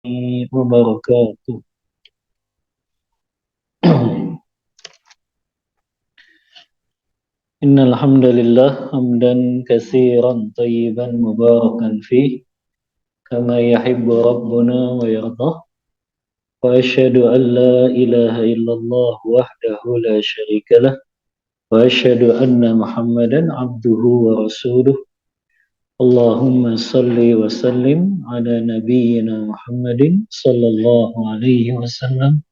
wabarakatuh. Innal hamdalillah hamdan katsiran tayyiban mubarakan fih kama yuhibbu rabbuna wa yardah. Wa asyhadu an la ilaha illallah wahdahu la syarika lah wa asyhadu anna Muhammadan abduhu wa rasuluh. Allahumma salli wa sallim ala nabiyyina Muhammadin sallallahu alaihi wasallam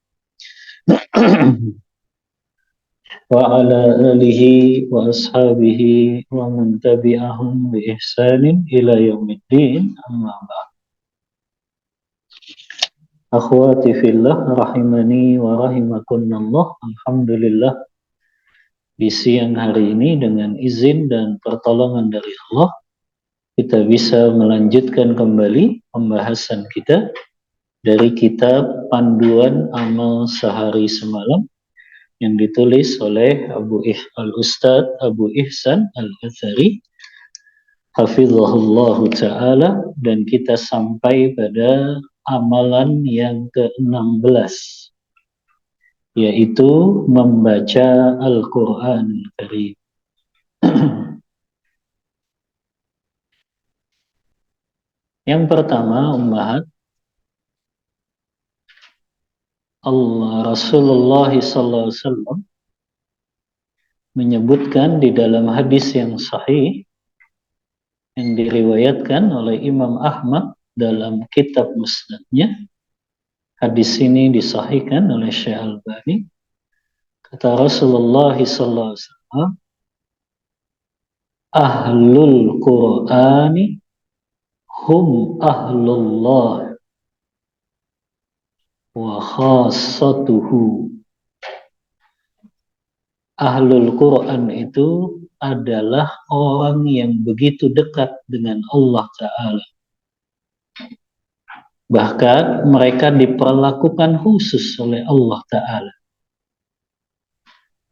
wa ala alihi wa ashabihi wa man tabi'ahum bi ihsanin ila yaumiddin amma ba'd. Akhwati fillah rahimani wa rahimakumullah. Alhamdulillah di siang hari ini dengan izin dan pertolongan dari Allah kita bisa melanjutkan kembali pembahasan kita dari kitab Panduan Amal Sehari Semalam yang ditulis oleh Al-Ustadz Abu Ihsan Al-Athari hafizahullahu ta'ala, dan kita sampai pada amalan yang ke-16, yaitu membaca Al-Quran Al-Karim. Yang pertama, ummahat, Rasulullah SAW menyebutkan di dalam hadis yang sahih yang diriwayatkan oleh Imam Ahmad dalam kitab Musnadnya. Hadis ini disahihkan oleh Syekh Albani. Kata Rasulullah SAW, Ahlul Qur'ani hum ahlullah wa khassatuhu. Ahlul Quran itu adalah orang yang begitu dekat dengan Allah Ta'ala. Bahkan mereka diperlakukan khusus oleh Allah Ta'ala.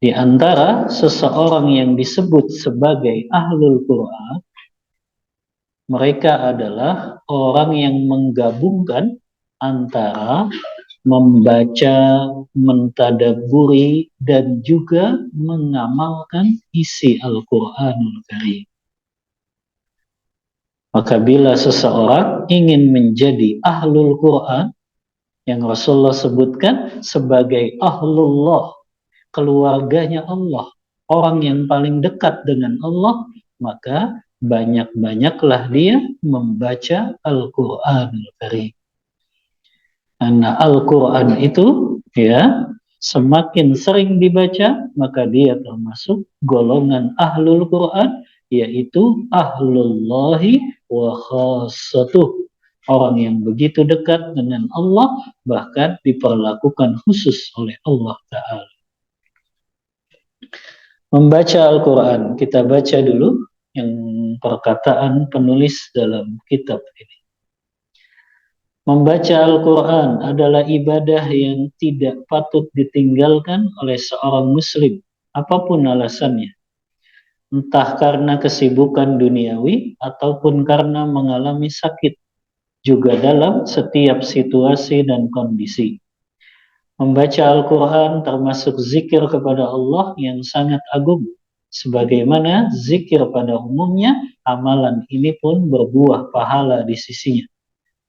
Di antara seseorang yang disebut sebagai Ahlul Quran, mereka adalah orang yang menggabungkan antara membaca, mentadabburi, dan juga mengamalkan isi Al-Quranul Karim. Maka bila seseorang ingin menjadi Ahlul Quran, yang Rasulullah sebutkan sebagai Ahlullah, keluarganya Allah, orang yang paling dekat dengan Allah, maka banyak-banyaklah dia membaca Al-Quranul Karim. Karena Al-Quran itu semakin sering dibaca, maka dia termasuk golongan Ahlul Quran, yaitu Ahlullahi wa khassatuh, orang yang begitu dekat dengan Allah, bahkan diperlakukan khusus oleh Allah Ta'ala. Membaca Al-Quran, kita baca dulu yang perkataan penulis dalam kitab ini. Membaca Al-Quran adalah ibadah yang tidak patut ditinggalkan oleh seorang muslim, apapun alasannya. Entah karena kesibukan duniawi, ataupun karena mengalami sakit, juga dalam setiap situasi dan kondisi. Membaca Al-Quran termasuk zikir kepada Allah yang sangat agung. Sebagaimana zikir pada umumnya, amalan ini pun berbuah pahala di sisinya.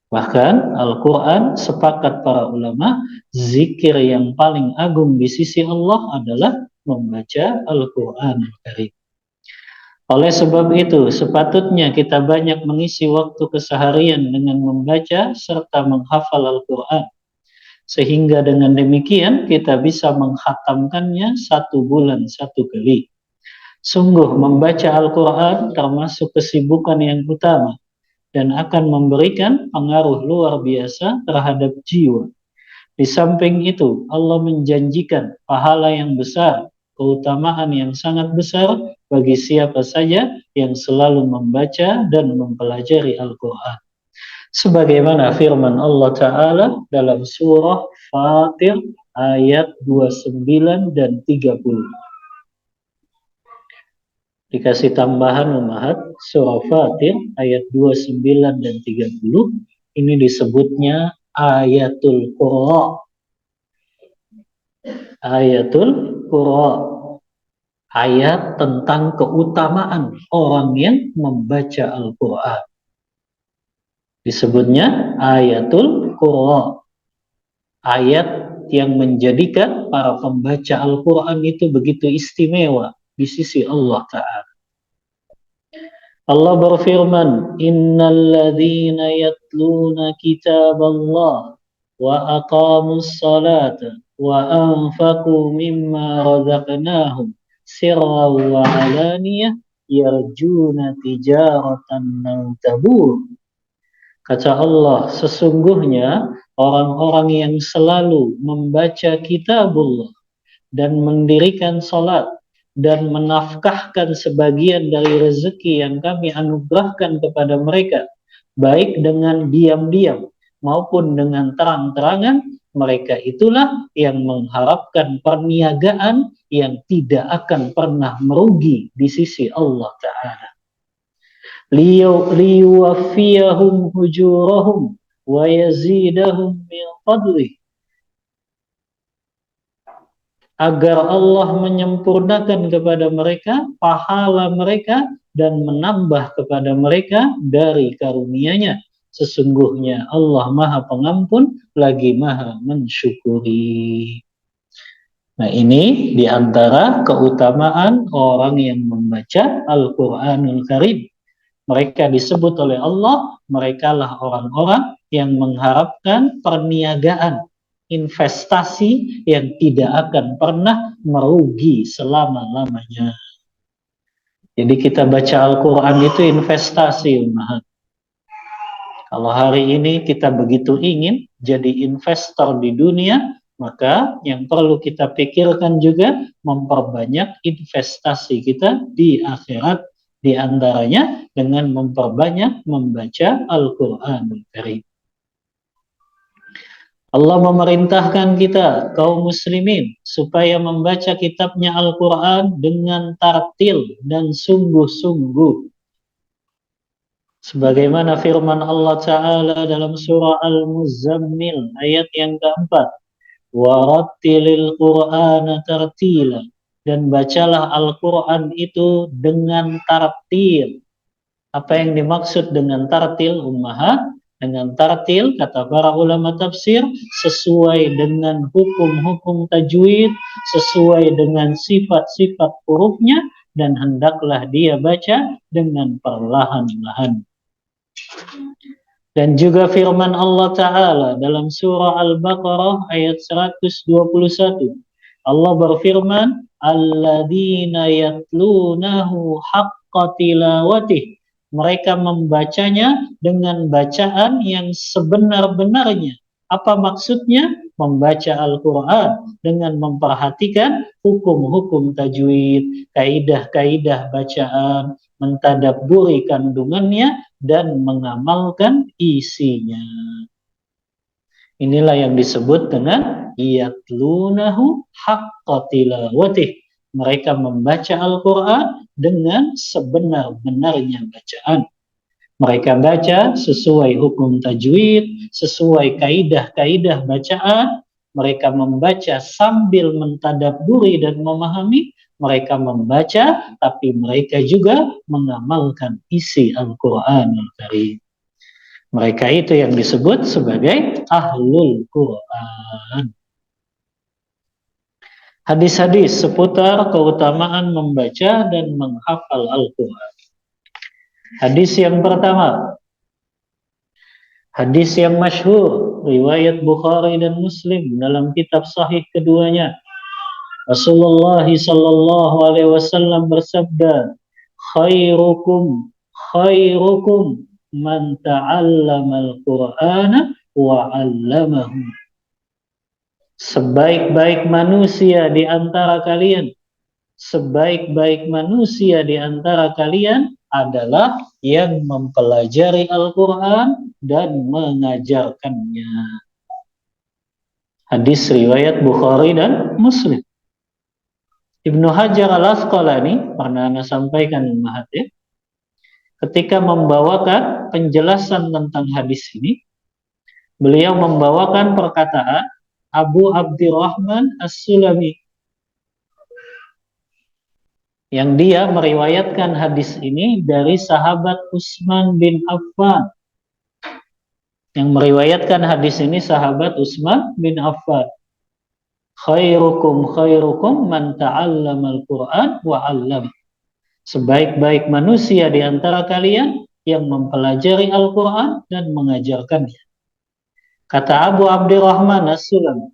Bahkan Al-Quran, sepakat para ulama, zikir yang paling agung di sisi Allah adalah membaca Al-Quran Al-Karim. Oleh sebab itu, sepatutnya kita banyak mengisi waktu keseharian dengan membaca serta menghafal Al-Quran. Sehingga dengan demikian kita bisa menghatamkannya 1 bulan 1 kali. Sungguh membaca Al-Quran termasuk kesibukan yang utama dan akan memberikan pengaruh luar biasa terhadap jiwa. Di samping itu, Allah menjanjikan pahala yang besar, keutamaan yang sangat besar bagi siapa saja yang selalu membaca dan mempelajari Al-Quran. Sebagaimana firman Allah Ta'ala dalam surah Fatir ayat 29 dan 30. Dikasih tambahan ummahat, surah Fatir ayat 29 dan 30 ini disebutnya ayatul Qur'an. Ayatul Qur'an, ayat tentang keutamaan orang yang membaca Al-Quran. Disebutnya ayatul Qur'an, ayat yang menjadikan para pembaca Al-Quran itu begitu istimewa di sisi Allah Ta'ala. Allah berfirman, Innal ladzina yatluna kitaballah wa aqamus salata wa anfaqu mimma razaqnahum sirran wa alaniyah yarjuna tijaratan lan tabur. Kata Allah, sesungguhnya orang-orang yang selalu membaca kitabullah dan mendirikan salat dan menafkahkan sebagian dari rezeki yang kami anugerahkan kepada mereka, baik dengan diam-diam maupun dengan terang-terangan, mereka itulah yang mengharapkan perniagaan yang tidak akan pernah merugi di sisi Allah Ta'ala. Liyuwaffiyahum hujurahum wa yazidahum min fadlih, agar Allah menyempurnakan kepada mereka pahala mereka dan menambah kepada mereka dari karunia-Nya. Sesungguhnya Allah Maha Pengampun lagi Maha Mensyukuri. Nah, ini diantara keutamaan orang yang membaca Al-Quranul Karim. Mereka disebut oleh Allah, merekalah orang-orang yang mengharapkan perniagaan, investasi yang tidak akan pernah merugi selama-lamanya. Jadi kita baca Al-Quran itu investasi, Umahat. Kalau hari ini kita begitu ingin jadi investor di dunia, maka yang perlu kita pikirkan juga memperbanyak investasi kita di akhirat, di antaranya dengan memperbanyak membaca Al-Quranul Karim. Allah memerintahkan kita, kaum muslimin, supaya membaca kitabnya Al-Quran dengan tartil dan sungguh-sungguh. Sebagaimana firman Allah Ta'ala dalam surah Al-Muzammil ayat yang keempat, warattilil Qur'ana tartila, dan bacalah Al-Quran itu dengan tartil. Apa yang dimaksud dengan tartil, Ummahat? Dengan tartil, kata para ulama tafsir, sesuai dengan hukum-hukum tajwid, sesuai dengan sifat-sifat hurufnya, dan hendaklah dia baca dengan perlahan-lahan. Dan juga firman Allah Ta'ala dalam surah Al-Baqarah ayat 121. Allah berfirman, alladzina yatlunahu haqqa tilawatih, mereka membacanya dengan bacaan yang sebenar-benarnya. Apa maksudnya? Membaca Al-Quran dengan memperhatikan hukum-hukum tajwid, kaidah-kaidah bacaan, mentadabburi kandungannya, dan mengamalkan isinya. Inilah yang disebut dengan yatlunahu haqqa tilawatih. Mereka membaca Al-Quran dengan sebenar-benarnya bacaan. Mereka baca sesuai hukum tajwid, sesuai kaidah-kaidah bacaan. Mereka membaca sambil mentadabburi dan memahami. Mereka membaca, tapi mereka juga mengamalkan isi Al-Quranul Karim. Mereka itu yang disebut sebagai Ahlul Quran. Hadis-hadis seputar keutamaan membaca dan menghafal Al-Quran. Hadis yang pertama, hadis yang masyhur, riwayat Bukhari dan Muslim dalam kitab sahih keduanya. Rasulullah sallallahu alaihi wasallam bersabda, khairukum man ta'allamal Qur'ana wa 'allamahu. Sebaik-baik manusia di antara kalian, sebaik-baik manusia di antara kalian adalah yang mempelajari Al-Quran dan mengajarkannya. Hadis riwayat Bukhari dan Muslim. Ibnu Hajar Al-Asqalani pernah Anda sampaikan, Mahat, ya, ketika membawakan penjelasan tentang hadis ini, Beliau membawakan perkataan Abu Abdurrahman As-Sulami, yang dia meriwayatkan hadis ini dari sahabat Utsman bin Affan. Yang meriwayatkan hadis ini sahabat Utsman bin Affan. Khairukum man ta'allamal Qur'an wa 'allama. Sebaik-baik manusia di antara kalian yang mempelajari Al-Qur'an dan mengajarkannya. Kata Abu Abdurrahman As-Sulami,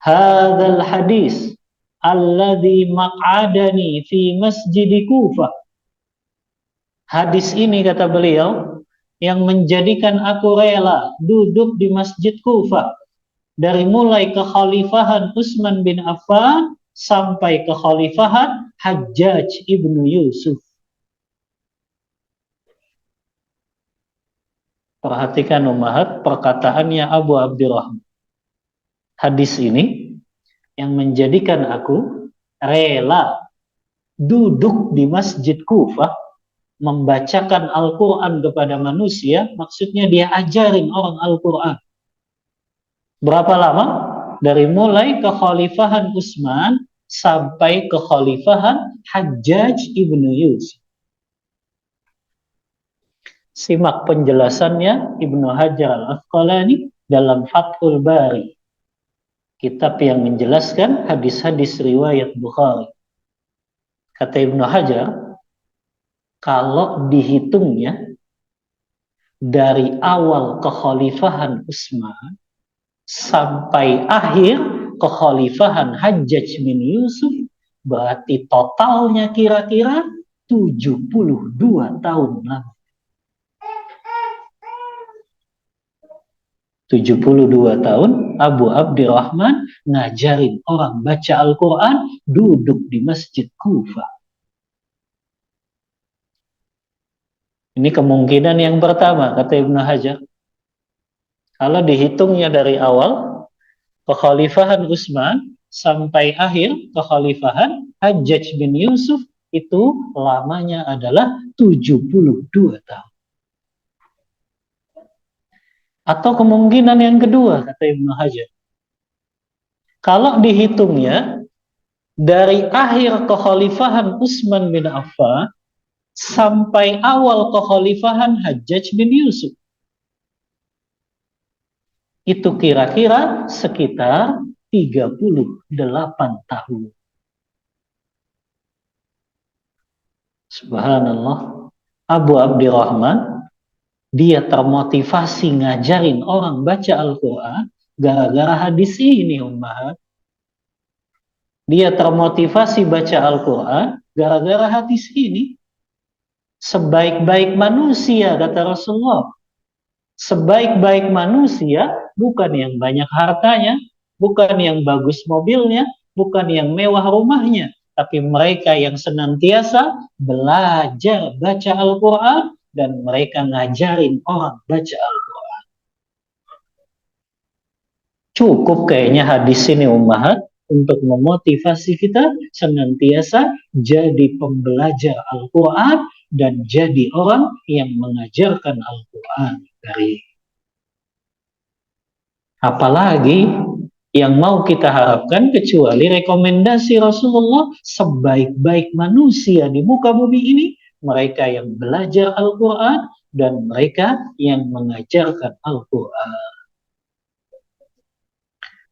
hadzal hadis alladzi maq'adani fi masjid Kufah. Hadis ini, kata beliau, yang menjadikan aku rela duduk di masjid Kufah dari mulai kekhalifahan Utsman bin Affan sampai kekhalifahan Hajjaj ibnu Yusuf. Perhatikan ummahat perkataannya Abu Abdurrahman. Hadis ini yang menjadikan aku rela duduk di masjid Kufah membacakan Al-Quran kepada manusia, maksudnya dia ajarin orang Al-Quran. Berapa lama? Dari mulai kekhalifahan Utsman sampai kekhalifahan Hajjaj ibnu Yusuf. Simak penjelasannya Ibnu Hajar Al-Asqalani dalam Fathul Bari, kitab yang menjelaskan hadis-hadis riwayat Bukhari. Kata Ibnu Hajar, kalau dihitungnya dari awal kekhalifahan Utsman sampai akhir kekhalifahan Hajjaj bin Yusuf, berarti totalnya kira-kira 72 tahun lama. 72 tahun Abu Abdurrahman ngajarin orang baca Al-Quran duduk di masjid Kufah. Ini kemungkinan yang pertama, kata Ibnu Hajar. Kalau dihitungnya dari awal kekhalifahan Utsman sampai akhir kekhalifahan Hajjaj bin Yusuf, itu lamanya adalah 72 tahun. Atau kemungkinan yang kedua, kata Ibnu Hajar, kalau dihitungnya dari akhir kekhalifahan Utsman bin Affan sampai awal kekhalifahan Hajjaj bin Yusuf, itu kira-kira sekitar 38 tahun. Subhanallah. Abu Abdurrahman, dia termotivasi ngajarin orang baca Al-Quran gara-gara hadis ini, ummahat. Dia termotivasi baca Al-Quran gara-gara hadis ini. Sebaik-baik manusia, kata Rasulullah, sebaik-baik manusia bukan yang banyak hartanya, bukan yang bagus mobilnya, bukan yang mewah rumahnya, tapi mereka yang senantiasa belajar baca Al-Quran dan mereka ngajarin orang baca Al-Quran. Cukup kayaknya hadis ini, ummahat, untuk memotivasi kita senantiasa jadi pembelajar Al-Quran dan jadi orang yang mengajarkan Al-Quran. Apalagi yang mau kita harapkan kecuali rekomendasi Rasulullah, sebaik-baik manusia di muka bumi ini mereka yang belajar Al-Quran dan mereka yang mengajarkan Al-Quran.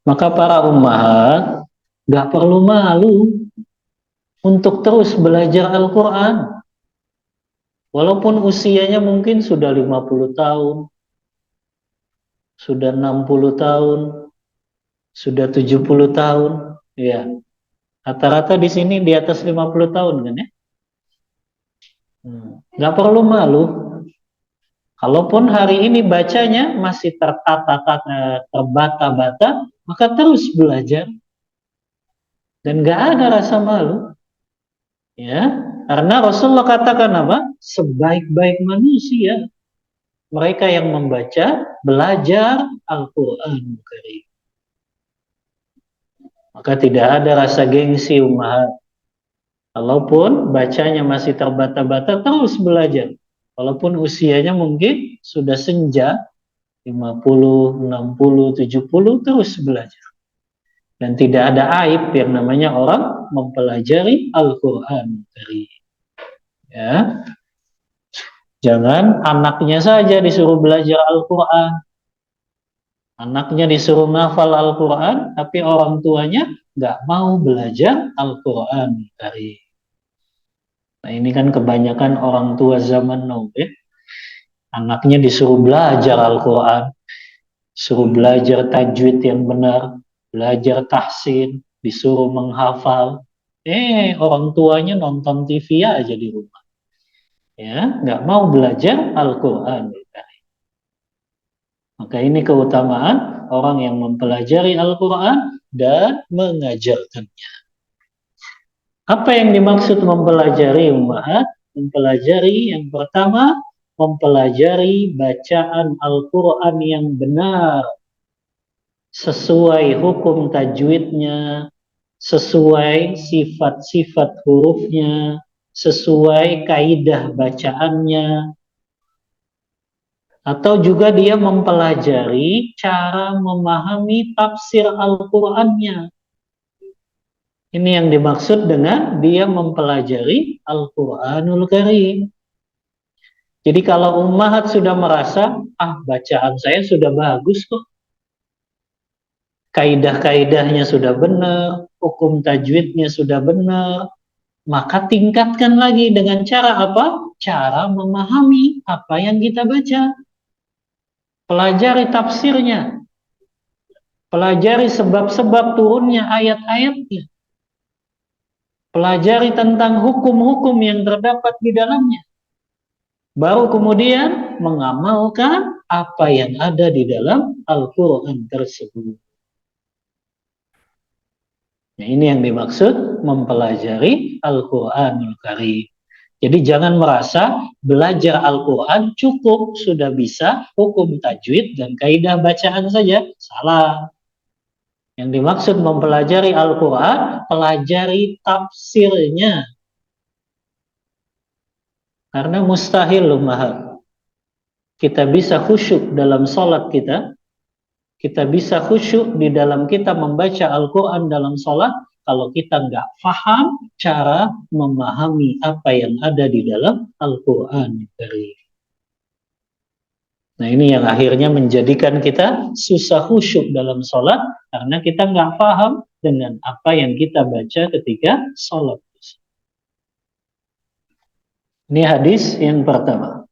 Maka para ummahat gak perlu malu untuk terus belajar Al-Quran. Walaupun usianya mungkin sudah 50 tahun, sudah 60 tahun, sudah 70 tahun, ya. Rata-rata di sini di atas 50 tahun kan ya. Gak perlu malu. Kalaupun hari ini bacanya masih terbata-bata, maka terus belajar. Dan gak ada rasa malu. Ya, karena Rasulullah katakan apa? Sebaik-baik manusia mereka yang membaca, belajar Al-Quran Karim. Maka tidak ada rasa gengsi, ummahat. Walaupun bacanya masih terbata-bata, terus belajar. Walaupun usianya mungkin sudah senja, 50, 60, 70 terus belajar. Dan tidak ada aib yang namanya orang mempelajari Al-Quran. Ya, jangan anaknya saja disuruh belajar Al-Quran, anaknya disuruh ngafal Al-Quran, tapi orang tuanya nggak mau belajar Al-Quran. Nah, ini kan kebanyakan orang tua zaman now, ya. Anaknya disuruh belajar Al-Quran, suruh belajar tajwid yang benar, belajar tahsin, disuruh menghafal. Orang tuanya nonton TV aja di rumah. Ya, nggak mau belajar Al-Quran. Maka ini keutamaan orang yang mempelajari Al-Quran dan mengajarkannya. Apa yang dimaksud mempelajari, ummahat? Mempelajari yang pertama, mempelajari bacaan Al-Quran yang benar, sesuai hukum tajwidnya, sesuai sifat-sifat hurufnya, sesuai kaidah bacaannya, atau juga dia mempelajari cara memahami tafsir Al-Qur'annya. Ini yang dimaksud dengan dia mempelajari Al-Qur'anul Karim. Jadi kalau ummahat sudah merasa, bacaan saya sudah bagus kok, kaidah-kaidahnya sudah benar, hukum tajwidnya sudah benar, maka tingkatkan lagi dengan cara apa? Cara memahami apa yang kita baca. Pelajari tafsirnya, pelajari sebab-sebab turunnya ayat-ayatnya, pelajari tentang hukum-hukum yang terdapat di dalamnya. Baru kemudian mengamalkan apa yang ada di dalam Al-Quran tersebut. Nah, ini yang dimaksud mempelajari Al-Quranul Karim. Jadi jangan merasa belajar Al-Quran cukup sudah bisa hukum tajwid dan kaidah bacaan saja. Salah. Yang dimaksud mempelajari Al-Quran, pelajari tafsirnya. Karena mustahil ummahat, kita bisa khusyuk dalam sholat kita bisa khusyuk di dalam kita membaca Al-Quran dalam sholat, kalau kita nggak paham cara memahami apa yang ada di dalam Al-Quran. Nah, ini yang akhirnya menjadikan kita susah khusyuk dalam sholat, karena kita nggak paham dengan apa yang kita baca ketika sholat. Ini hadis yang pertama.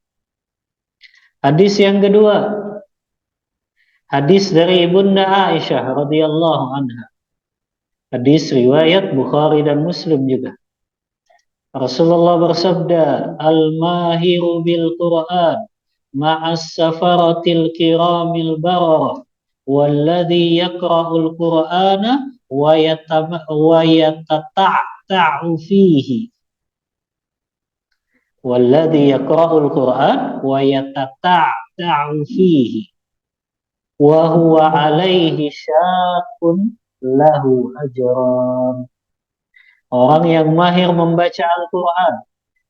Hadis yang kedua, hadis dari Ibunda Aisyah radhiyallahu anha. Hadis riwayat Bukhari dan Muslim juga. Rasulullah bersabda, "Al-mahiru bil Qur'an ma'as safaratil kiramil bararah, walladhi yaqra'ul Qur'ana wa yatata'ta'u fihi." Walladhi yaqra'ul Qur'an wa yatata'ta'u fihi wa huwa 'alaihi syaqun lahu ajran. Orang yang mahir membaca Al-Quran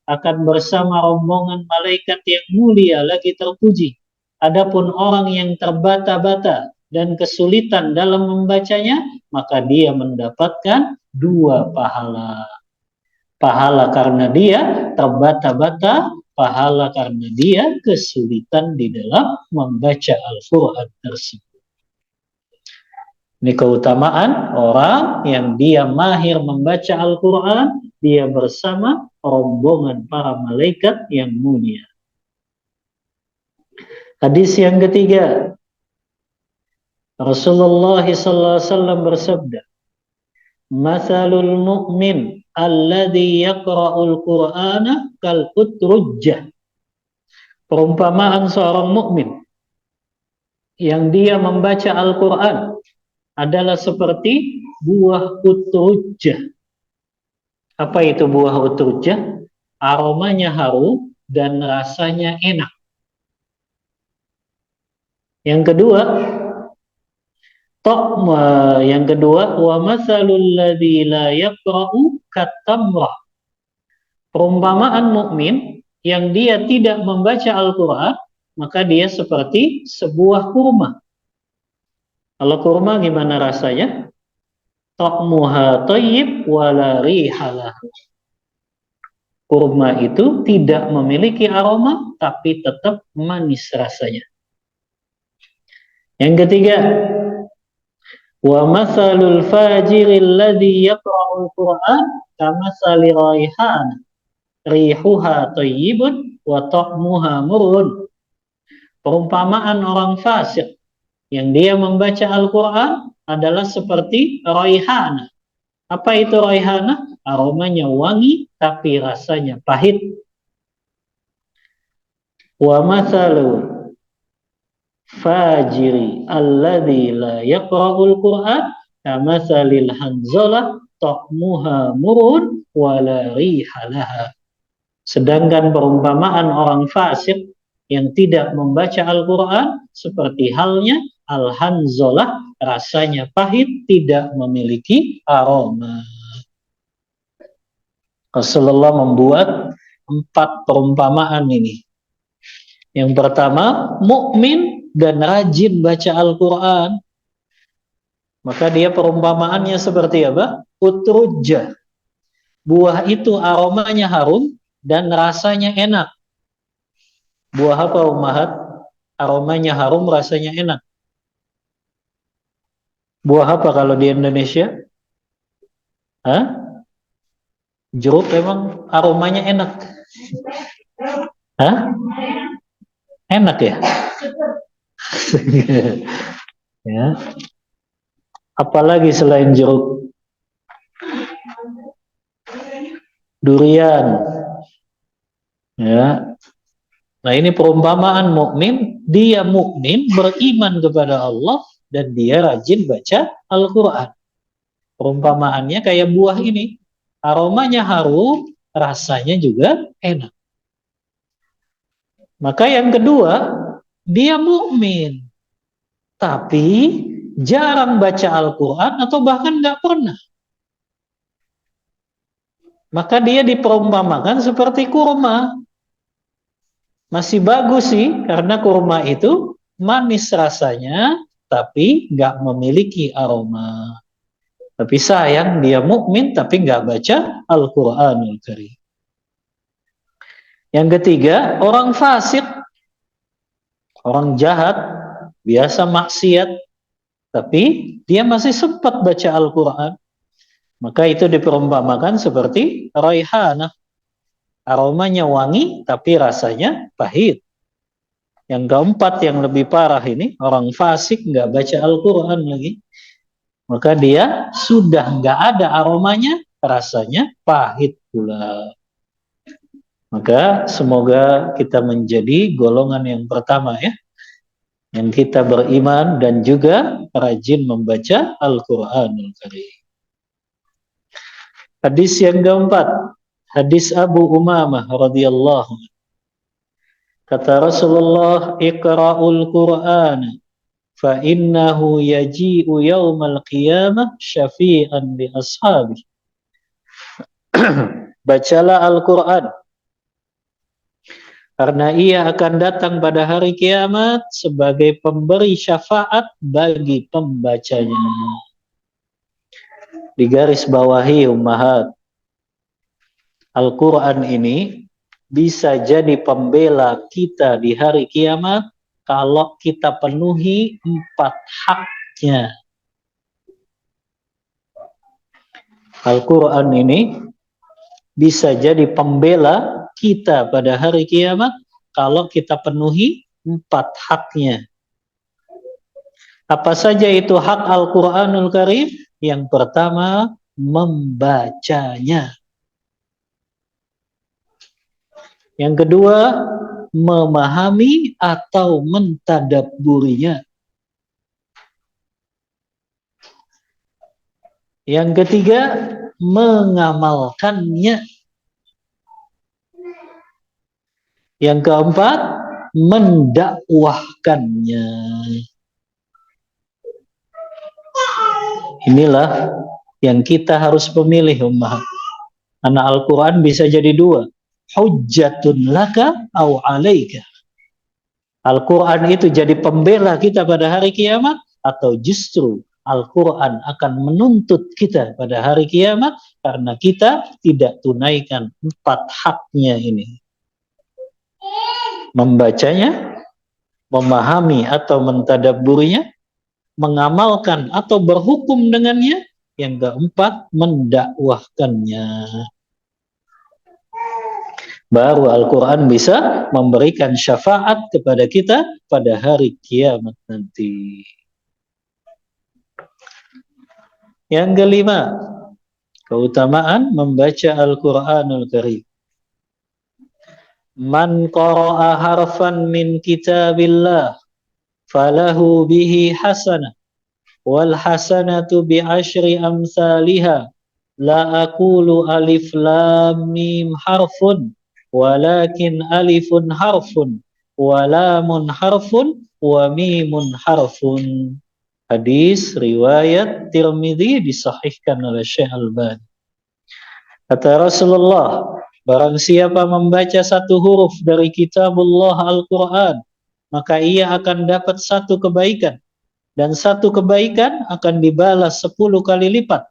akan bersama rombongan malaikat yang mulia lagi terpuji. Adapun orang yang terbata-bata dan kesulitan dalam membacanya, maka dia mendapatkan 2 pahala. Pahala karena dia terbata-bata, pahala karena dia kesulitan di dalam membaca Al-Quran tersebut. Ini keutamaan orang yang dia mahir membaca Al-Quran, dia bersama rombongan para malaikat yang mulia. Hadis yang ketiga, Rasulullah SAW bersabda, "Mathalul mu'min alladhi yaqra'ul Qur'ana kal utrujjah." Perumpamaan seorang mukmin yang dia membaca Al-Quran adalah seperti buah utrujjah. Apa itu buah utrujjah? Aromanya harum dan rasanya enak. Yang kedua, wa matsalul ladzi la yaqra'u katamrah. Perumpamaan mukmin yang dia tidak membaca Al-Quran maka dia seperti sebuah kurma. Kalau kurma gimana rasanya? Ta'muha thayyib wala rihalah. Kurma itu tidak memiliki aroma, tapi tetap manis rasanya. Yang ketiga, wa mathalul fajiril ladzi yaqra'ul Qur'an kamathali raihan rihuha thayyibun wa ta'muha murrun. Perumpamaan orang fasik yang dia membaca Al-Qur'an adalah seperti raihana. Apa itu raihana? Aromanya wangi tapi rasanya pahit. Wa mathalu fajiri alladzi la yaqra'ul Qur'an kamatsalil hanzalah ta'muha murun wa la rihalaha. Sedangkan perumpamaan orang fasik yang tidak membaca Al-Qur'an seperti halnya al-hanzalah, rasanya pahit, tidak memiliki aroma. Rasulullah membuat 4 perumpamaan ini. Yang pertama, mukmin dan rajin baca Al-Quran, maka dia perumpamaannya seperti apa? Utrujah. Buah itu aromanya harum dan rasanya enak. Buah apa ummahat? Aromanya harum, rasanya enak. Buah apa kalau di Indonesia? Hah? Jeruk emang aromanya enak. Hah? Enak ya? Ya. Apalagi selain jeruk? Durian. Ya. Nah, ini perumpamaan mukmin, dia mukmin beriman kepada Allah dan dia rajin baca Al-Qur'an. Perumpamaannya kayak buah ini. Aromanya harum, rasanya juga enak. Maka yang kedua, dia mukmin tapi jarang baca Al-Quran atau bahkan nggak pernah. Maka dia diperumpamakan seperti kurma. Masih bagus sih, karena kurma itu manis rasanya, tapi nggak memiliki aroma. Tapi sayang, dia mukmin tapi nggak baca Al-Quranul Karim. Yang ketiga, orang fasik, orang jahat, biasa maksiat, tapi dia masih sempat baca Al-Quran. Maka itu diperumpamakan seperti raihanah. Aromanya wangi, tapi rasanya pahit. Yang keempat, yang lebih parah ini, orang fasik nggak baca Al-Quran lagi. Maka dia sudah nggak ada aromanya, rasanya pahit pula. Maka semoga kita menjadi golongan yang pertama ya, yang kita beriman dan juga rajin membaca Al-Quranul Karim. Hadis yang keempat, hadis Abu Umamah radhiyallahu anhu. Kata Rasulullah, "Iqra'ul Qur'an fa innahu yaji'u yaumal qiyamah syafi'an li ashabi." Bacalah Al-Quran, karena ia akan datang pada hari kiamat sebagai pemberi syafaat bagi pembacanya. Di garis bawahi ummahat, Al-Quran ini bisa jadi pembela kita di hari kiamat kalau kita penuhi 4 haknya. Al-Quran ini bisa jadi pembela kita pada hari kiamat kalau kita penuhi 4 haknya. Apa saja itu hak Al-Quranul Karim? Yang pertama, membacanya. Yang kedua, memahami atau mentadabburinya. Yang ketiga, mengamalkannya. Yang keempat, mendakwahkannya. Inilah yang kita harus memilih ummah. Karena Al-Quran bisa jadi 2. Hujjatun laka au alaika. Al-Quran itu jadi pembela kita pada hari kiamat, atau justru Al-Quran akan menuntut kita pada hari kiamat karena kita tidak tunaikan 4 haknya ini. Membacanya, memahami atau mentadabburinya, mengamalkan atau berhukum dengannya, yang keempat mendakwahkannya. Baru Al-Quran bisa memberikan syafaat kepada kita pada hari kiamat nanti. Yang kelima, keutamaan membaca Al-Quranul Karim. Man qara'a harfan min kitabillah falahu bihi hasanah wal hasanatu bi asyri amsalihha la aqulu alif lam mim harfun walakin alifun harfun wa lamun harfun wa mimun harfun. Hadis riwayat Tirmidzi disahihkan oleh Syekh Albani. Kata Rasulullah, barang siapa membaca satu huruf dari kitabullah Al-Quran, maka ia akan dapat satu kebaikan, dan satu kebaikan akan dibalas 10 kali lipat.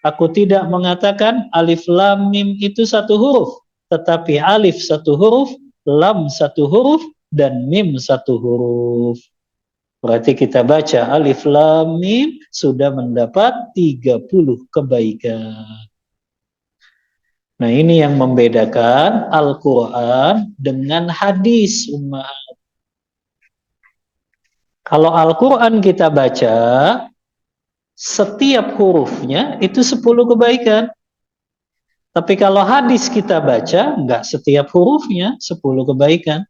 Aku tidak mengatakan alif lam mim itu satu huruf, tetapi alif satu huruf, lam satu huruf, dan mim satu huruf. Berarti kita baca alif lam mim sudah mendapat 30 kebaikan. Nah, ini yang membedakan Al-Quran dengan hadis ummahat. Kalau Al-Quran kita baca, setiap hurufnya itu 10 kebaikan. Tapi kalau hadis kita baca, enggak setiap hurufnya 10 kebaikan.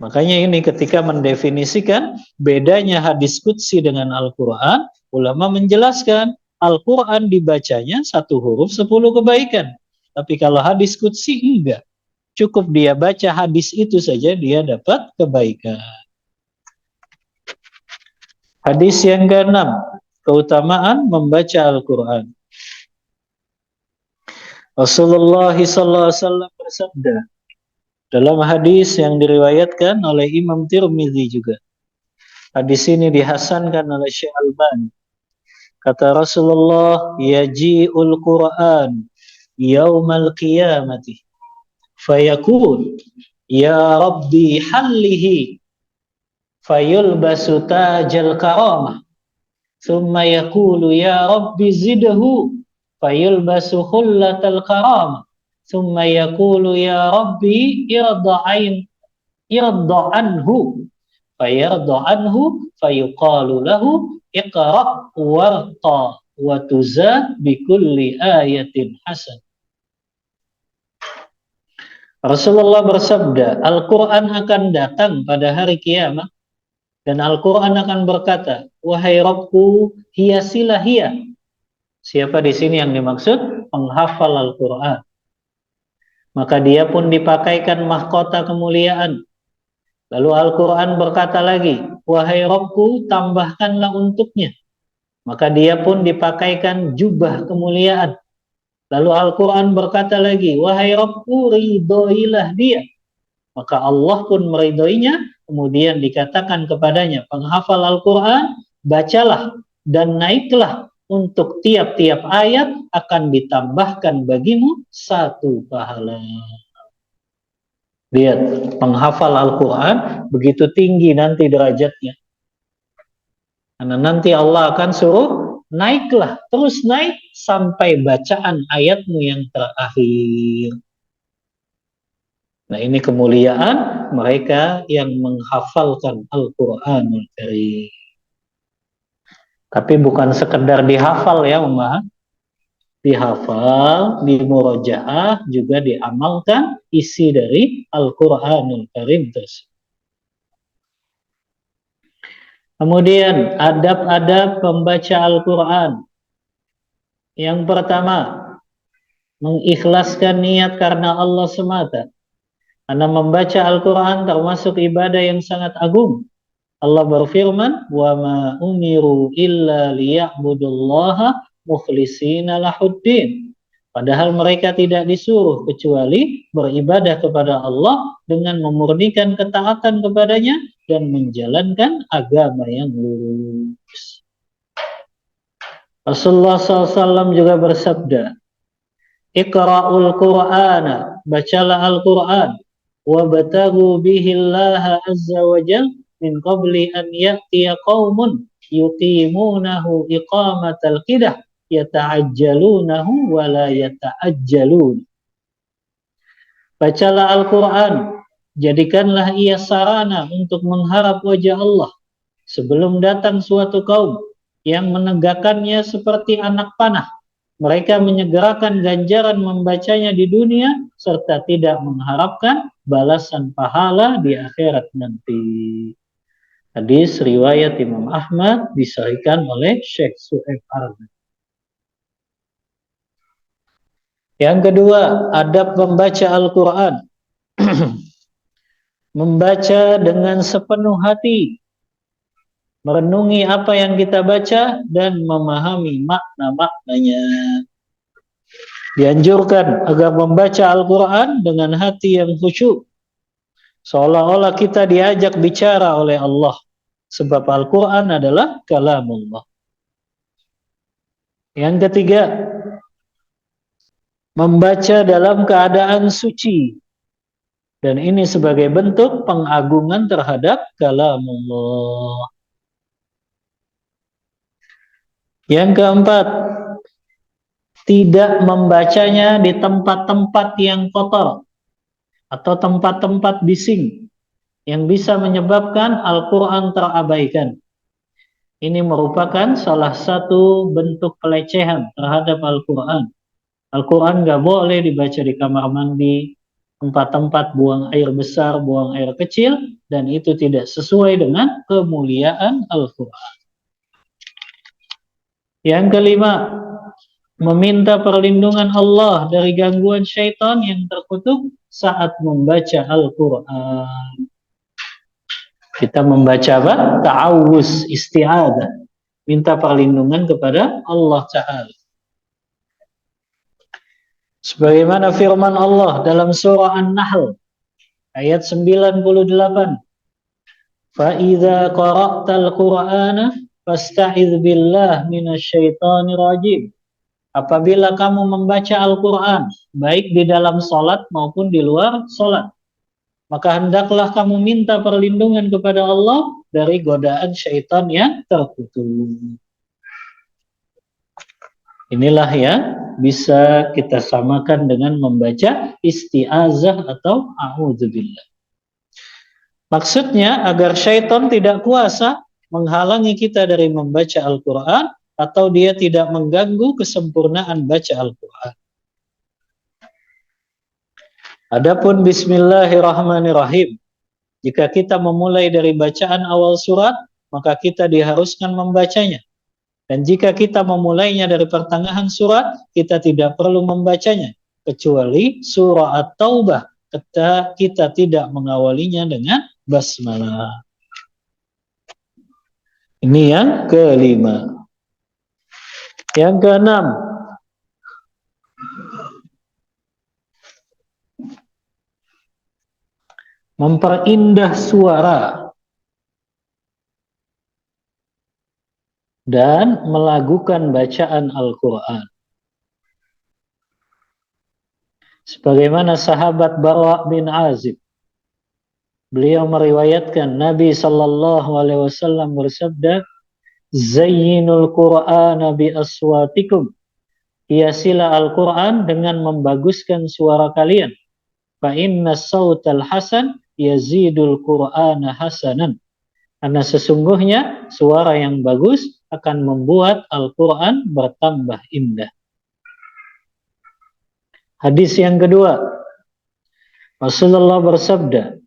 Makanya ini ketika mendefinisikan bedanya hadis qudsi dengan Al-Quran, ulama menjelaskan Al-Quran dibacanya satu huruf 10 kebaikan. Tapi kalau hadis qudsi enggak. Cukup dia baca hadis itu saja dia dapat kebaikan. Hadis yang ke-6, keutamaan membaca Al-Quran. Rasulullah SAW bersabda dalam hadis yang diriwayatkan oleh Imam Tirmidzi juga. Hadis ini dihasankan oleh Syekh Albani. Kata Rasulullah, yaji'ul Qur'an yaumal qiyamati fayaqul ya rabbi hallihi fayulbasu tajal karamah thumma yaqulu ya rabbi zidhu fayulbasu khullatal karamah thumma yaqulu ya rabbi irda anhu fayuqalu lahu iqra warqa wa tuzad bikulli ayatin hasan. Rasulullah bersabda, Al-Quran akan datang pada hari kiamat dan Al-Quran akan berkata, wahai Rabbku, hiasilah hiya. Siapa di sini yang dimaksud? Penghafal Al-Quran. Maka dia pun dipakaikan mahkota kemuliaan. Lalu Al-Quran berkata lagi, wahai Rabbku, tambahkanlah untuknya. Maka dia pun dipakaikan jubah kemuliaan. Lalu Al-Quran berkata lagi, wahai Rabbku, ridhoilah dia. Maka Allah pun meridhoinya, kemudian dikatakan kepadanya, penghafal Al-Quran, bacalah dan naiklah, untuk tiap-tiap ayat akan ditambahkan bagimu 1 pahala. Lihat, penghafal Al-Quran begitu tinggi nanti derajatnya. Karena nanti Allah akan suruh, naiklah, terus naik sampai bacaan ayatmu yang terakhir. Nah, ini kemuliaan mereka yang menghafalkan Al-Quranul Karim. Tapi bukan sekedar dihafal ya, Umar. Dihafal, dimurojaah, juga diamalkan isi dari Al-Quranul Karim tersebut. Kemudian adab-adab pembaca Al-Quran. Yang pertama, mengikhlaskan niat karena Allah semata. Karena membaca Al-Quran termasuk ibadah yang sangat agung. Allah berfirman, wa ma umiru illa liya'budullaha mukhlishina lahuddin. Padahal mereka tidak disuruh kecuali beribadah kepada Allah dengan memurnikan ketaatan kepadanya dan menjalankan agama yang lurus. Rasulullah SAW juga bersabda, Iqra'ul Qur'ana, bacalah Al-Quran, wabtaghu bihi Allah azza wa jal min qabli an ya'tiya qaumun yuqimunahu iqamatal qidah yata'ajjalunahu wa la yata'ajjalun. Bacalah Al-Quran, jadikanlah ia sarana untuk mengharap wajah Allah sebelum datang suatu kaum yang menegakkannya seperti anak panah. Mereka menyegerakan ganjaran membacanya di dunia serta tidak mengharapkan balasan pahala di akhirat nanti. Hadis riwayat Imam Ahmad disahihkan oleh Syekh Su'aib Arman. Yang kedua, adab membaca Al-Quran. Membaca dengan sepenuh hati, merenungi apa yang kita baca dan memahami makna-maknanya. Dianjurkan agar membaca Al-Quran dengan hati yang khusyuk, seolah-olah kita diajak bicara oleh Allah, sebab Al-Quran adalah kalamullah. Yang ketiga, membaca dalam keadaan suci, dan ini sebagai bentuk pengagungan terhadap kalamullah. Yang keempat, tidak membacanya di tempat-tempat yang kotor atau tempat-tempat bising yang bisa menyebabkan Al-Quran terabaikan. Ini merupakan salah satu bentuk pelecehan terhadap Al-Quran. Al-Quran nggak boleh dibaca di kamar mandi, tempat-tempat buang air besar, buang air kecil, dan itu tidak sesuai dengan kemuliaan Al-Quran. Yang kelima, meminta perlindungan Allah dari gangguan syaitan yang terkutuk saat membaca Al-Quran. Kita membaca apa? Ta'awuz, isti'adah. Minta perlindungan kepada Allah Ta'ala. Sebagaimana firman Allah dalam surah An-Nahl ayat 98. Fa'idha qara'tal Qur'ana fasta'idh billah minasyaitonir rajim. Apabila kamu membaca Al-Quran, baik di dalam salat maupun di luar salat, maka hendaklah kamu minta perlindungan kepada Allah dari godaan syaitan yang terkutuk. Inilah yang bisa kita samakan dengan membaca isti'azah atau a'udzubillah. Maksudnya agar syaitan tidak kuasa menghalangi kita dari membaca Al-Quran atau dia tidak mengganggu kesempurnaan baca Al-Quran. Adapun Bismillahirrahmanirrahim, jika kita memulai dari bacaan awal surat, maka kita diharuskan membacanya. Dan jika kita memulainya dari pertengahan surat, kita tidak perlu membacanya, kecuali surah At-Taubah, kita tidak mengawalinya dengan basmalah. Ini yang kelima. Yang keenam, memperindah suara dan melakukan bacaan Al-Quran. Sebagaimana sahabat Bara' bin Azib, beliau meriwayatkan Nabi SAW bersabda, Zayyinul Qur'ana bi aswatikum. Hiasilah Al-Quran dengan membaguskan suara kalian. Fa inna sautal hasan yazidul Qur'ana hasanan. Karena sesungguhnya suara yang bagus akan membuat Al-Quran bertambah indah. Hadis yang kedua, Rasulullah bersabda,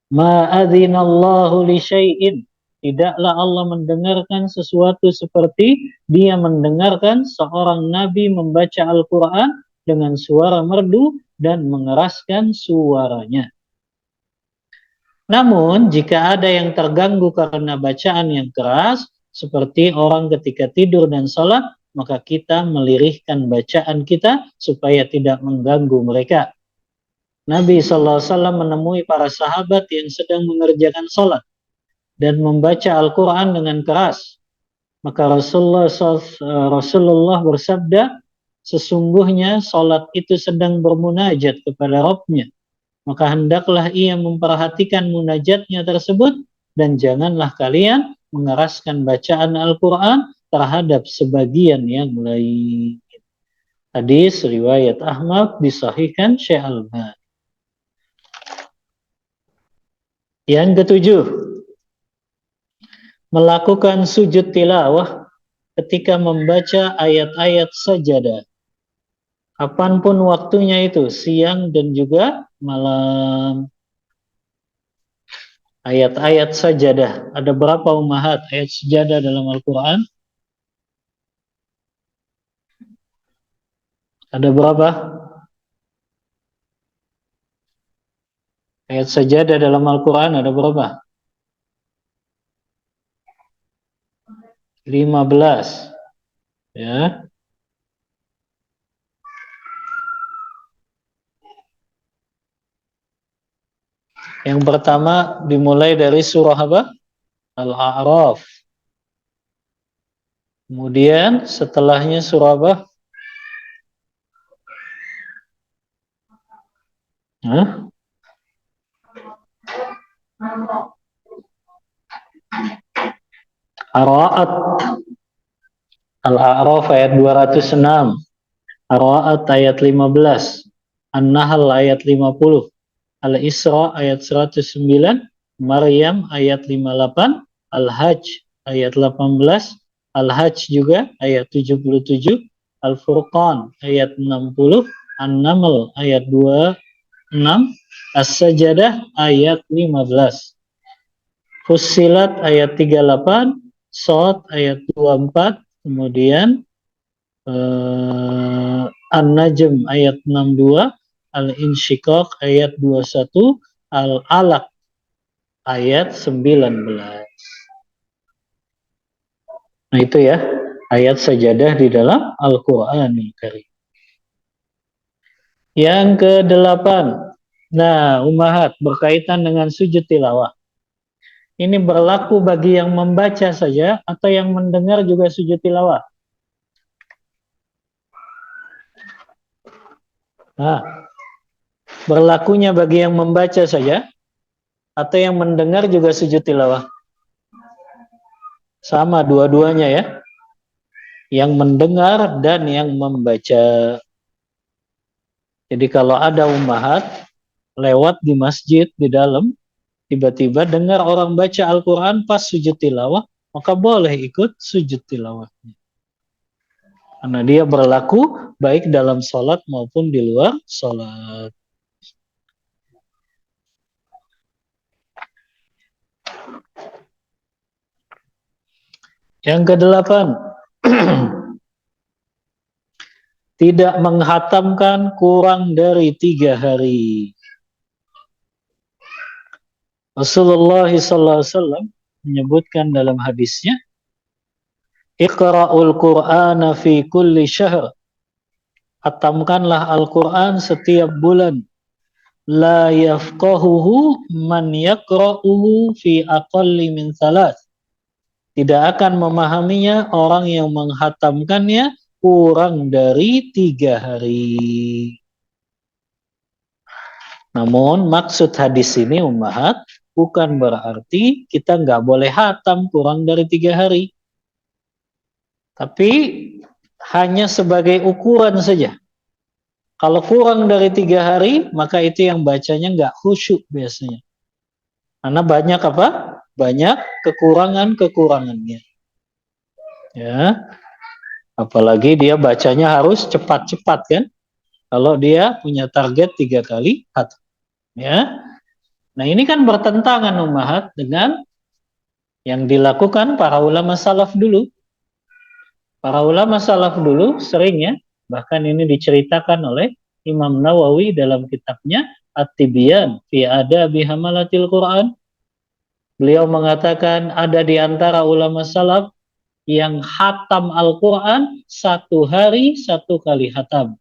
Ma adzinallahu li syai'in. Tidaklah Allah mendengarkan sesuatu seperti dia mendengarkan seorang nabi membaca Al-Quran dengan suara merdu dan mengeraskan suaranya. Namun, jika ada yang terganggu karena bacaan yang keras, seperti orang ketika tidur dan salat, maka kita melirihkan bacaan kita supaya tidak mengganggu mereka. Nabi SAW menemui para sahabat yang sedang mengerjakan sholat dan membaca Al-Quran dengan keras. Maka Rasulullah bersabda, sesungguhnya sholat itu sedang bermunajat kepada Rabb-nya. Maka hendaklah ia memperhatikan munajatnya tersebut dan janganlah kalian mengeraskan bacaan Al-Quran terhadap sebagian yang lain. Hadis riwayat Ahmad disahihkan Syekh Al-Albani. Yang ketujuh, melakukan sujud tilawah ketika membaca ayat-ayat sajadah. Kapanpun waktunya itu, siang dan juga malam. Ayat-ayat sajadah. Ada berapa ummahat ayat sajadah dalam Al-Quran? Ada berapa? Ayat sajadah dalam Al-Quran ada berapa? 15. Ya. Yang pertama dimulai dari surah apa? Al-A'raf. Kemudian setelahnya surah apa? Hah? Ar-Ra'd. Al-A'raf ayat 206. Ar-Ra'd ayat 15. An-Nahl ayat 50. Al-Isra ayat 109. Maryam ayat 58. Al-Hajj ayat 18. Al-Hajj juga ayat 77. Al-Furqan ayat 60. An-Naml ayat 26. As-Sajadah ayat 15. Fussilat ayat 38. Shad ayat 24. Kemudian An-Najm ayat 62. Al-Insyiqaq ayat 21. Al-Alaq ayat 19. Nah itu ya, ayat sajadah di dalam Al-Qur'anul Karim. Yang ke-8. Nah, ummahat berkaitan dengan sujud tilawah. Ini berlaku bagi yang membaca saja atau yang mendengar juga sujud tilawah? Nah, berlakunya bagi yang membaca saja atau yang mendengar juga sujud tilawah? Sama dua-duanya ya. Yang mendengar dan yang membaca. Jadi kalau ada ummahat lewat di masjid di dalam, tiba-tiba dengar orang baca Al-Quran pas sujud tilawah, maka boleh ikut sujud tilawahnya. Karena dia berlaku baik dalam sholat maupun di luar sholat. Yang ke-8, tidak menghatamkan kurang dari 3 hari. Rasulullah SAW menyebutkan dalam hadisnya, Iqra'ul Qur'ana fi kulli syahr. Hatamkanlah Al-Quran setiap bulan. La yafqahuhu man yaqra'uhu fi aqalli min thalath. Tidak akan memahaminya orang yang menghatamkannya kurang dari 3 hari. Namun maksud hadis ini ummahat bukan berarti kita nggak boleh hatam kurang dari 3 hari. Tapi hanya sebagai ukuran saja. Kalau kurang dari 3 hari, maka itu yang bacanya nggak khusyuk biasanya. Karena banyak apa? Banyak kekurangan-kekurangannya. Ya. Apalagi dia bacanya harus cepat-cepat kan? Kalau dia punya target 3 kali hatam. Ya. Nah, ini kan bertentangan ummahat dengan yang dilakukan para ulama salaf dulu. Para ulama salaf dulu seringnya, bahkan ini diceritakan oleh Imam Nawawi dalam kitabnya At-Tibyan fi Adabi Hamalatil Quran. Beliau mengatakan ada di antara ulama salaf yang hatam Al-Quran 1 hari 1 kali hatam.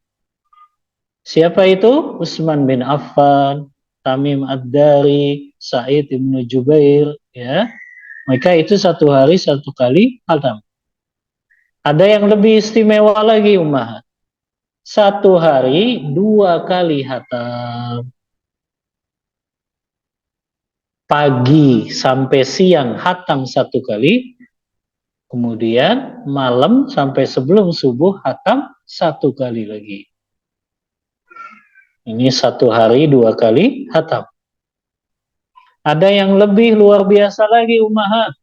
Siapa itu? Utsman bin Affan, Tamim Ad-Dari, Sa'id bin Jubair, ya. Mereka itu 1 hari 1 kali hatam. Ada yang lebih istimewa lagi ummahat. 1 hari 2 kali hatam. Pagi sampai siang hatam 1 kali. Kemudian malam sampai sebelum subuh hatam 1 kali lagi. Ini 1 hari 2 kali hatam. Ada yang lebih luar biasa lagi ummahat.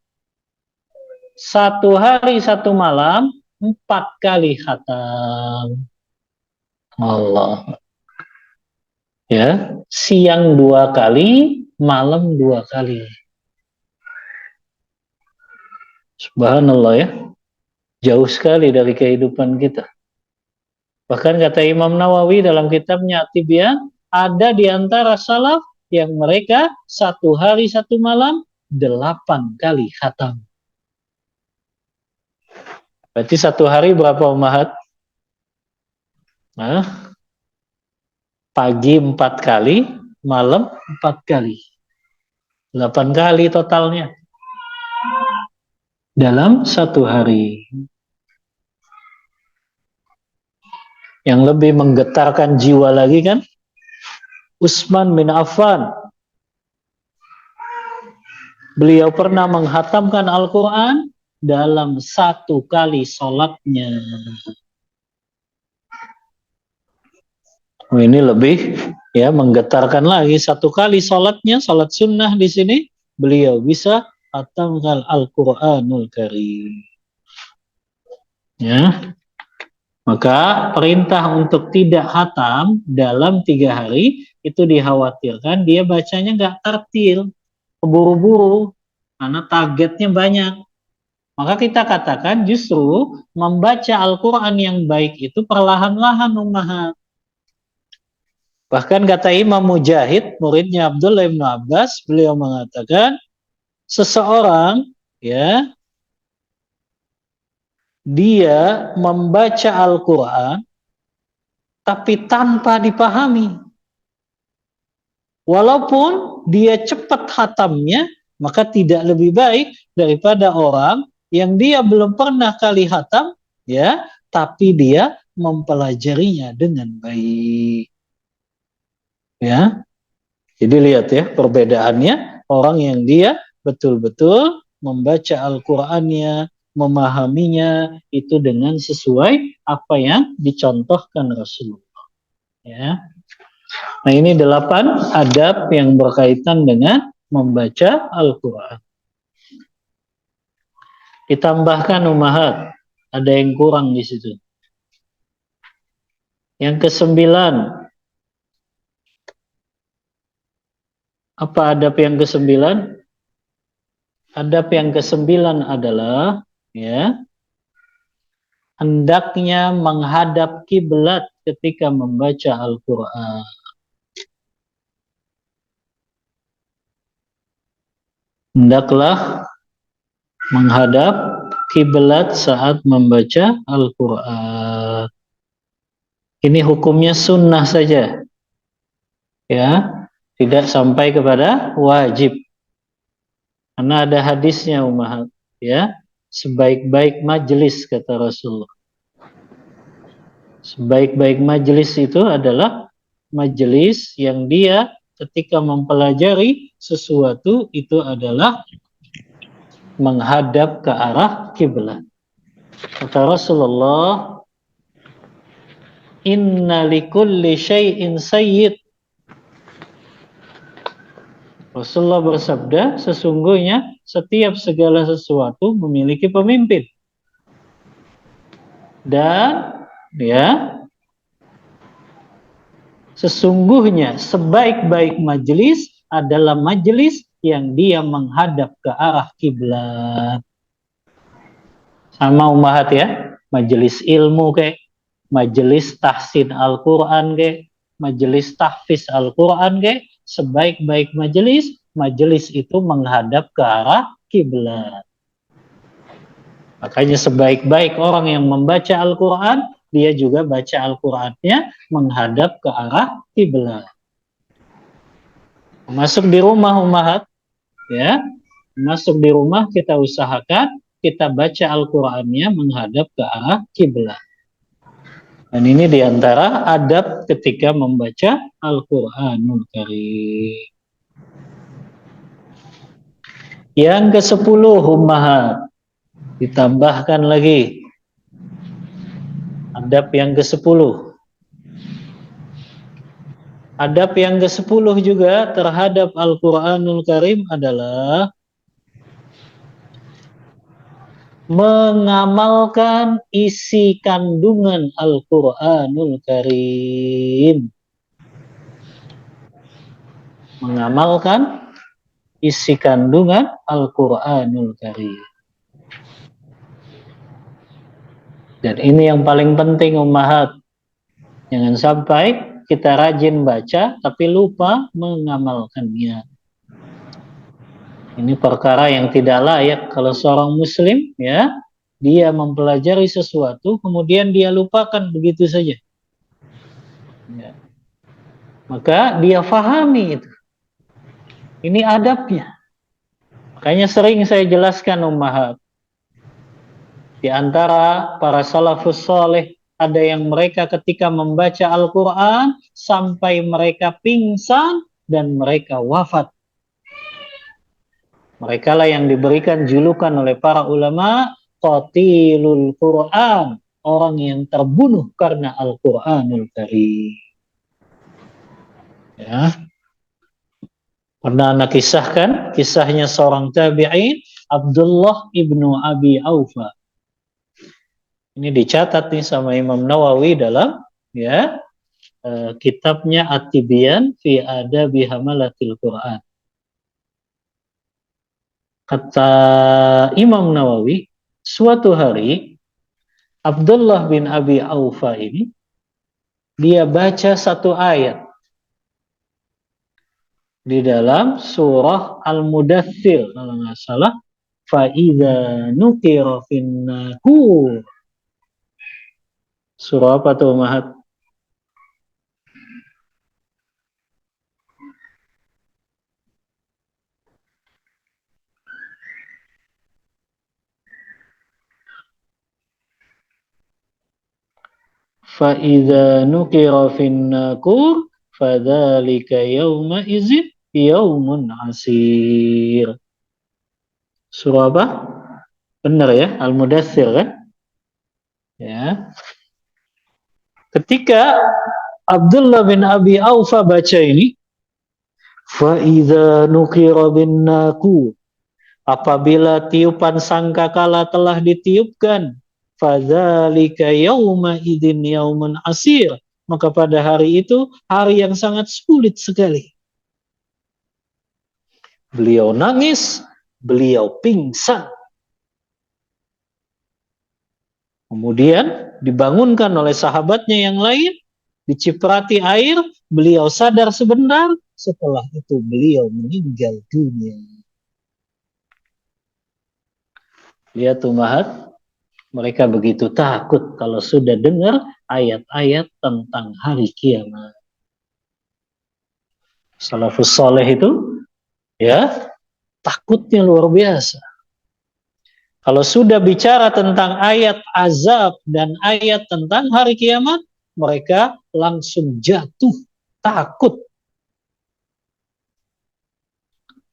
1 hari 1 malam 4 kali hatam. Allah. Ya, siang 2 kali, malam 2 kali. Subhanallah ya. Jauh sekali dari kehidupan kita. Bahkan kata Imam Nawawi dalam kitabnya At-Tibyan, ada di antara salaf yang mereka 1 hari 1 malam 8 kali khatam. Berarti 1 hari berapa ummahat? Nah, pagi 4 kali, malam 4 kali. 8 kali totalnya. Dalam 1 hari. Yang lebih menggetarkan jiwa lagi kan, Utsman bin Affan. Beliau pernah menghatamkan Al-Quran dalam 1 kali sholatnya. Ini lebih ya menggetarkan lagi. 1 kali sholatnya, sholat sunnah di sini, beliau bisa hatamkan Al-Quranul Karim. Ya. Maka perintah untuk tidak hatam dalam 3 hari itu dikhawatirkan dia bacanya nggak tartil, keburu-buru, karena targetnya banyak. Maka kita katakan justru membaca Al-Quran yang baik itu perlahan-lahan ummahat. Bahkan kata Imam Mujahid, muridnya Abdullah bin Abbas, beliau mengatakan seseorang ya dia membaca Al-Quran tapi tanpa dipahami. Walaupun dia cepat hatamnya, maka tidak lebih baik daripada orang yang dia belum pernah kali hatam, ya, tapi dia mempelajarinya dengan baik. Ya. Jadi lihat ya perbedaannya, orang yang dia betul-betul membaca Al-Qur'annya, memahaminya itu dengan sesuai apa yang dicontohkan Rasulullah. Ya. Nah, ini 8 adab yang berkaitan dengan membaca Al-Quran. Ditambahkan ummahat, ada yang kurang di situ. Yang ke-9, apa adab yang ke-9? Adab yang ke-9 adalah ya, hendaknya menghadap kiblat ketika membaca Al-Quran. Hendaklah menghadap kiblat saat membaca Al-Quran. Ini hukumnya sunnah saja, ya, tidak sampai kepada wajib. Karena ada hadisnya ummahat, ya, sebaik-baik majelis kata Rasulullah. Sebaik-baik majelis itu adalah majelis yang dia ketika mempelajari sesuatu itu adalah menghadap ke arah kiblat. Kata Rasulullah, inna likulli syai'in sayyid. Rasulullah bersabda, sesungguhnya setiap segala sesuatu memiliki pemimpin. Dan ya, sesungguhnya sebaik-baik majelis adalah majelis yang dia menghadap ke arah kiblat. Sama ummahat ya, majelis ilmu kayak, majelis tahsin Al-Quran kayak, majelis tahfiz Al-Quran kayak, sebaik-baik majelis, majelis itu menghadap ke arah kiblat. Makanya sebaik-baik orang yang membaca Al-Quran, dia juga baca Al-Qurannya menghadap ke arah kiblat. Masuk di rumah ummahat, ya, masuk di rumah kita usahakan kita baca Al-Qurannya menghadap ke arah kiblat. Dan ini diantara adab ketika membaca Al-Quranul Karim. Yang ke-10 ummahat, ditambahkan lagi adab yang ke-10. Adab yang ke-10 juga terhadap Al-Quranul Karim adalah mengamalkan isi kandungan Al-Quranul Karim. Mengamalkan isi kandungan Al-Quranul Karim. Dan ini yang paling penting ummahat. Jangan sampai kita rajin baca tapi lupa mengamalkannya. Ini perkara yang tidak layak kalau seorang muslim, ya, dia mempelajari sesuatu kemudian dia lupakan begitu saja. Ya. Maka dia fahami itu. Ini adabnya. Makanya sering saya jelaskan ummahat. Di antara para salafus saleh ada yang mereka ketika membaca Al-Quran sampai mereka pingsan dan mereka wafat. Mereka lah yang diberikan julukan oleh para ulama qatilul Quran, orang yang terbunuh karena Al-Quranul Karim. Ya. Pernah anak kisahkan kisahnya seorang tabi'in, Abdullah ibnu Abi Aufa. Ini dicatat nih sama Imam Nawawi dalam, ya, kitabnya At-Tibyan fi Adabi Hamalatil Quran. Kata Imam Nawawi, suatu hari Abdullah bin Abi Aufa ini dia baca satu ayat di dalam surah Al-Mudaththir kalau nggak salah, fa idza nuqira fin naqur. Surah apa tuh Mahat? Fa idza nuqira fin naqur fadzalika yauma idzin yaumun asir. Surah apa? Benar ya, Al-Mudaththir kan? Ya. Ketika Abdullah bin Abi Aufa baca ini, fa idza nuqira bin naqur, apabila tiupan sangkakala telah ditiupkan, fadzalika yauma idzin yaumun asir, maka pada hari itu hari yang sangat sulit sekali. Beliau nangis, beliau pingsan. Kemudian dibangunkan oleh sahabatnya yang lain, diciprati air, beliau sadar sebentar, setelah itu beliau meninggal dunia. Lihat ummahat, mereka begitu takut kalau sudah dengar ayat-ayat tentang hari kiamat. Salafus saleh itu, ya, takutnya luar biasa. Kalau sudah bicara tentang ayat azab dan ayat tentang hari kiamat, mereka langsung jatuh takut.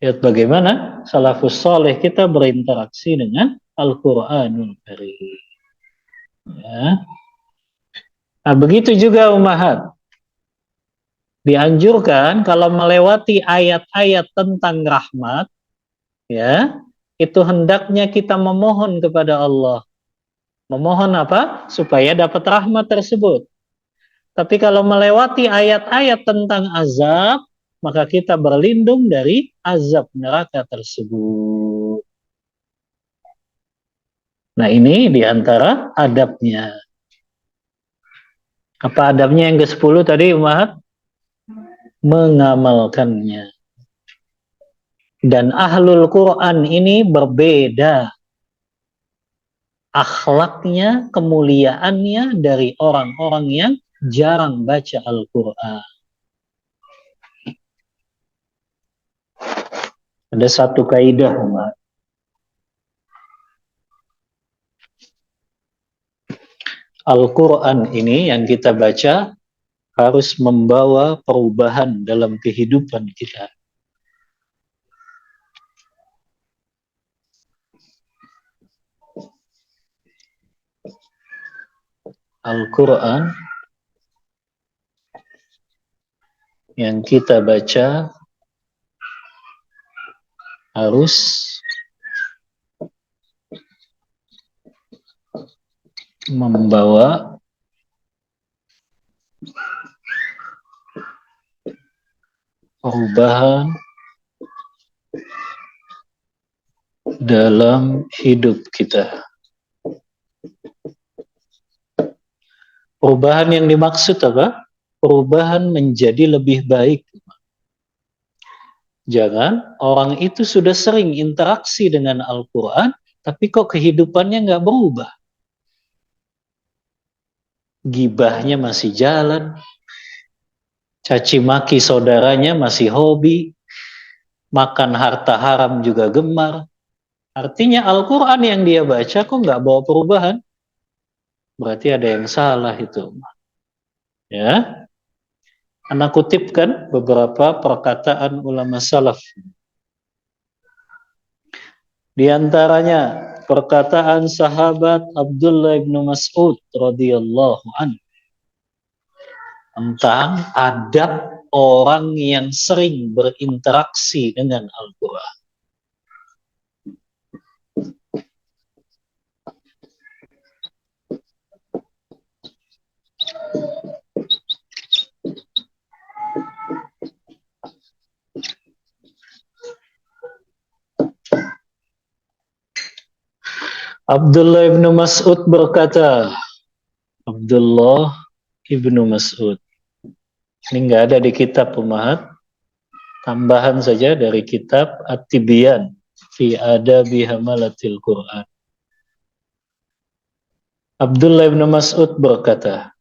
Lihat bagaimana salafus saleh kita berinteraksi dengan Al-Quranul Karim. Ya. Nah, begitu juga ummahat. Dianjurkan kalau melewati ayat-ayat tentang rahmat, ya, itu hendaknya kita memohon kepada Allah. Memohon apa? Supaya dapat rahmat tersebut. Tapi kalau melewati ayat-ayat tentang azab, maka kita berlindung dari azab neraka tersebut. Nah, ini diantara adabnya. Apa adabnya yang ke-10 tadi, ummahat? Mengamalkannya. Dan ahlul Quran ini berbeda. akhlaknya, kemuliaannya dari orang-orang yang jarang baca Al-Quran. Ada satu kaidah, Mbak. Al-Quran ini yang kita baca harus membawa perubahan dalam kehidupan kita. Al-Quran yang kita baca harus membawa perubahan dalam hidup kita. Perubahan yang dimaksud apa? Perubahan menjadi lebih baik. Jangan orang itu sudah sering interaksi dengan Al-Quran, tapi kok kehidupannya nggak berubah. Gibahnya masih jalan, caci maki saudaranya masih hobi, makan harta haram juga gemar. Artinya Al-Quran yang dia baca kok nggak bawa perubahan. Berarti ada yang salah itu. Ya, Anak kutipkan beberapa perkataan ulama salaf. Di antaranya perkataan sahabat Abdullah bin Mas'ud radhiyallahu anhu tentang adab orang yang sering berinteraksi dengan Al-Quran. Abdullah bin Mas'ud berkata, Abdullah ibnu Mas'ud. Ini nggak ada di kitab Ummahat, tambahan saja dari kitab At-Tibyan fi Adabi Hamalatil Quran. Abdullah bin Mas'ud berkata,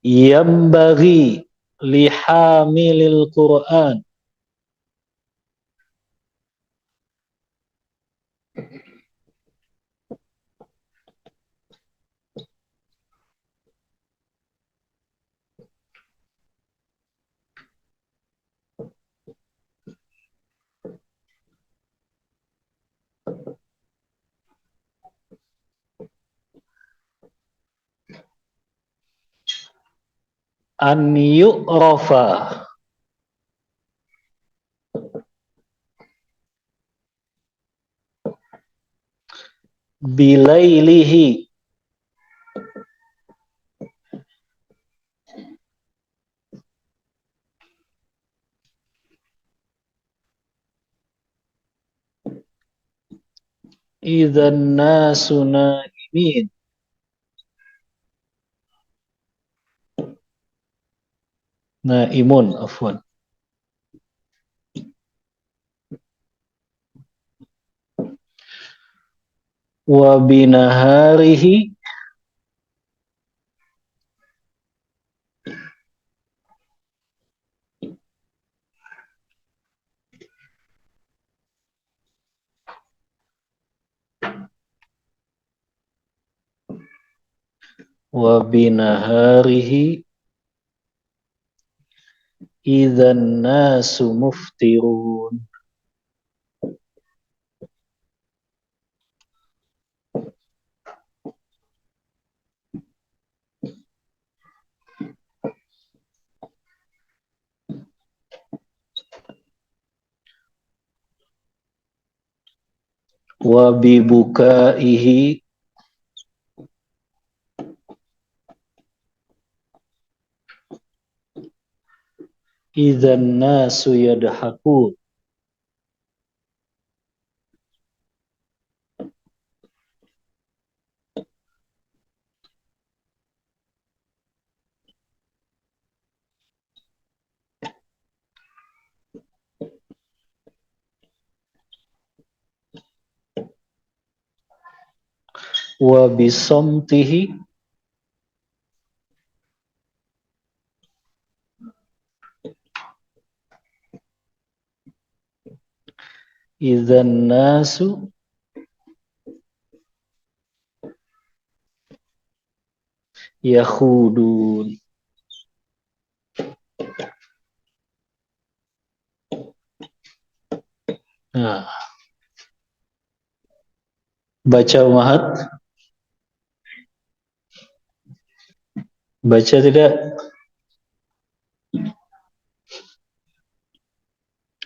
Yambaghi lihamilil Quran an yu'rafa bilailihi idzan nasu naimin naimun afwan wa binaharihi wa binaharihi idzan nasu muftirun. Wa bibukaihi idzan nasu yadhakun. wa bisomtihi idzan nasu yakhudun. Nah, baca Umahat, baca tidak?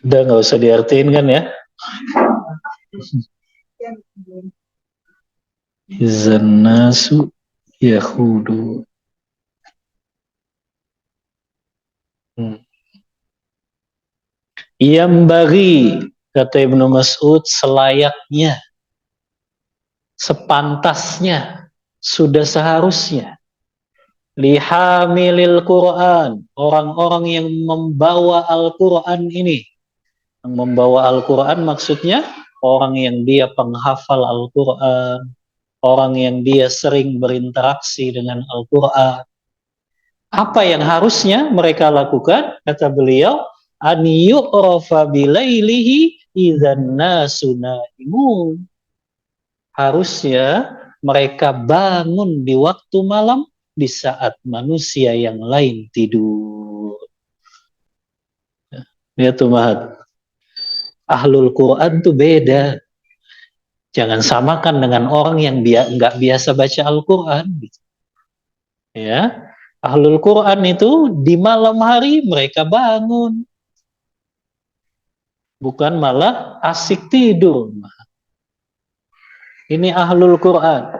Udah nggak usah diartiin kan ya? Idzan nasu yakhudun. Yang bagi, kata Ibnu Mas'ud, selayaknya, sepantasnya, sudah seharusnya lihamilil Quran, orang-orang yang membawa Al-Quran ini. Yang membawa Al-Quran maksudnya orang yang dia penghafal Al-Quran, orang yang dia sering berinteraksi dengan Al-Quran. Apa yang harusnya mereka lakukan? Kata beliau, an yu'rafa bilailihi idzan nasu naimun. Harusnya mereka bangun di waktu malam di saat manusia yang lain tidur. Ya tuh Mahat. Ahlul Quran tuh beda. Jangan samakan dengan orang yang nggak biasa baca Al-Quran. Ya, Ahlul Quran itu di malam hari mereka bangun, bukan malah asik tidur. Ini Ahlul Quran.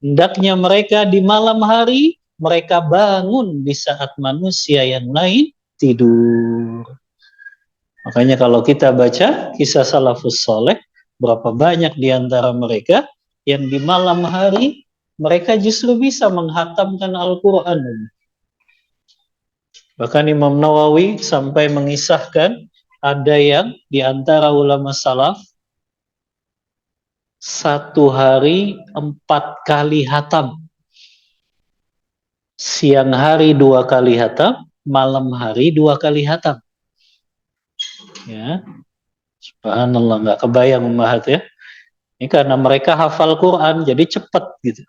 Hendaknya mereka di malam hari mereka bangun di saat manusia yang lain tidur. Makanya kalau kita baca kisah salafus soleh, berapa banyak di antara mereka yang di malam hari mereka justru bisa menghatamkan Al-Quran. Bahkan Imam Nawawi sampai mengisahkan ada yang di antara ulama salaf satu hari 4 kali hatam. Siang hari 2 kali hatam, malam hari 2 kali hatam. Ya, subhanallah, nggak kebayang Ummahat ya. Ini karena mereka hafal Quran, jadi cepat gitu.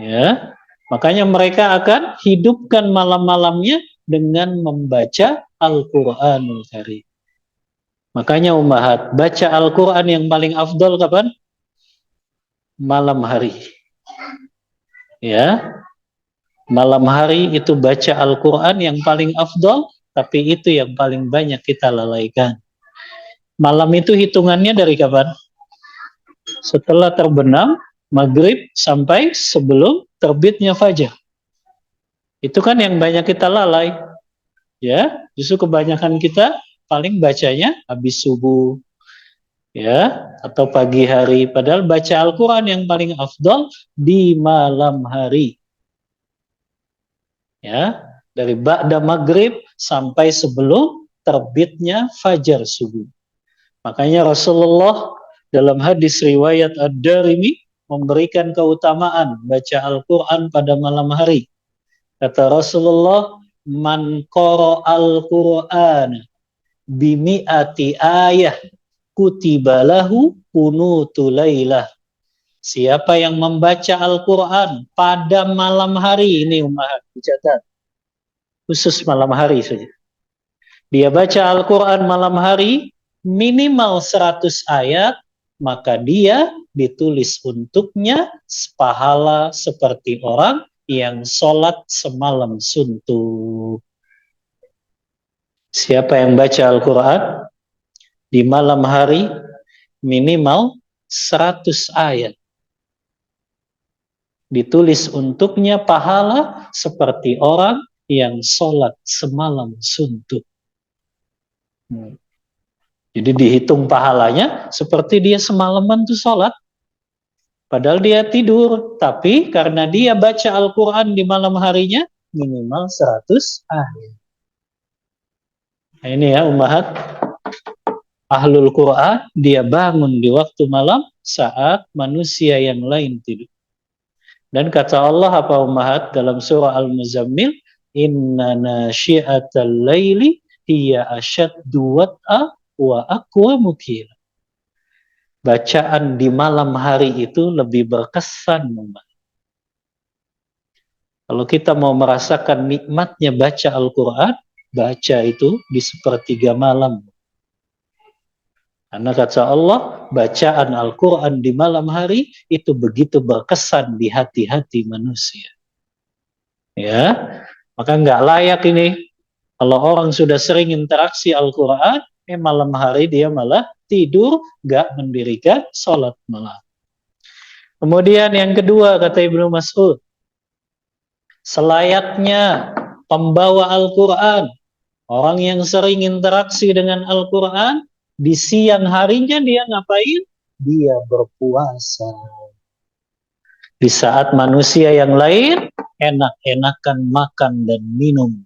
Ya, makanya mereka akan hidupkan malam-malamnya dengan membaca Al-Quranul Karim. Makanya Ummahat, baca Al-Quran yang paling afdol kapan? Malam hari. Ya, malam hari itu baca Al-Quran yang paling afdol, tapi itu yang paling banyak kita lalaikan. Malam itu hitungannya dari kapan? Setelah terbenam, maghrib sampai sebelum terbitnya fajar. Itu kan yang banyak kita lalai. Ya, justru kebanyakan kita paling bacanya habis subuh. Ya, atau pagi hari. Padahal baca Al-Quran yang paling afdol di malam hari. Ya, dari ba'da maghrib sampai sebelum terbitnya fajar subuh. Makanya Rasulullah dalam hadis riwayat Ad-Darimi memberikan keutamaan baca Al-Quran pada malam hari. Kata Rasulullah, man qara al-Quran bimi'ati ayah kutibalahu kunutu lailah. Siapa yang membaca Al-Quran pada malam hari, ini Ummahat dicatat, khusus malam hari saja. Dia baca Al-Quran malam hari minimal 100 ayat, maka dia ditulis untuknya pahala seperti orang yang sholat semalam suntuk. Siapa yang baca Al-Quran di malam hari minimal 100 ayat, ditulis untuknya pahala seperti orang yang sholat semalam suntuk. Jadi dihitung pahalanya seperti dia semalaman tuh sholat. Padahal dia tidur, tapi karena dia baca Al-Quran di malam harinya minimal 100 ayat. Nah, ini ya Ummahat, Ahlul Quran dia bangun di waktu malam saat manusia yang lain tidur. Dan kata Allah apa Ummahat dalam surah Al-Muzammil, inna nasyi'atal laili hiya asyaddu wat'a wa aqwamu qila. Bacaan di malam hari itu lebih berkesan, Ummahat. Kalau kita mau merasakan nikmatnya baca Al-Quran, baca itu di sepertiga malam. Karena kata Allah, bacaan Al-Quran di malam hari itu begitu berkesan di hati-hati manusia. Ya, maka nggak layak ini kalau orang sudah sering interaksi Al-Quran, malam hari dia malah tidur, nggak mendirikan sholat malam. Kemudian yang kedua kata Ibnu Mas'ud, selayaknya pembawa Al-Quran, orang yang sering interaksi dengan Al-Quran, di siang harinya dia ngapain? Dia berpuasa. Di saat manusia yang lain enak-enakan makan dan minum.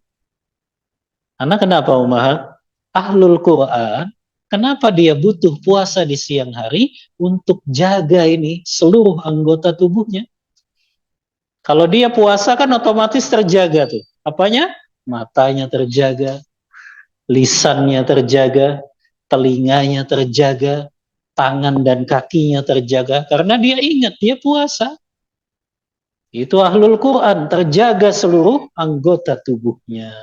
Karena kenapa Umar? Ahlul Quran, kenapa dia butuh puasa di siang hari? Untuk jaga ini seluruh anggota tubuhnya. Kalau dia puasa kan otomatis terjaga tuh. Apanya? Matanya terjaga, lisannya terjaga, telinganya terjaga, tangan dan kakinya terjaga. Karena dia ingat, dia puasa. Itu ahlul Quran, terjaga seluruh anggota tubuhnya.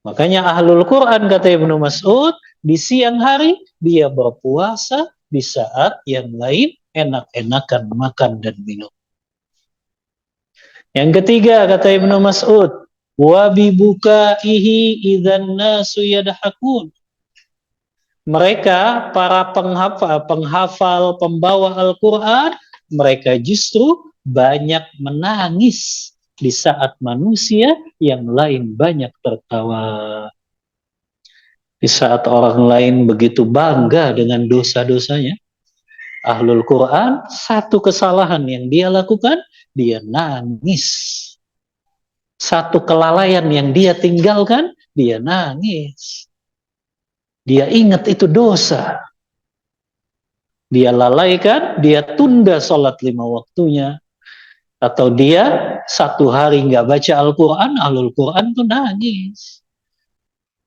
Makanya ahlul Quran kata Ibnu Mas'ud, di siang hari dia berpuasa, di saat yang lain enak-enakan makan dan minum. Yang ketiga kata Ibnu Mas'ud, wa bibukaihi idzan nasu yadhakun. Mereka para penghafal, pembawa Al-Quran, mereka justru banyak menangis di saat manusia yang lain banyak tertawa. Di saat orang lain begitu bangga dengan dosa-dosanya, ahlul Quran, satu kesalahan yang dia lakukan, dia nangis. Satu kelalaian yang dia tinggalkan, dia nangis. Dia ingat itu dosa. Dia lalaikan, dia tunda sholat 5 waktunya. Atau dia satu hari nggak baca Al-Quran, ahlul Quran tuh nangis.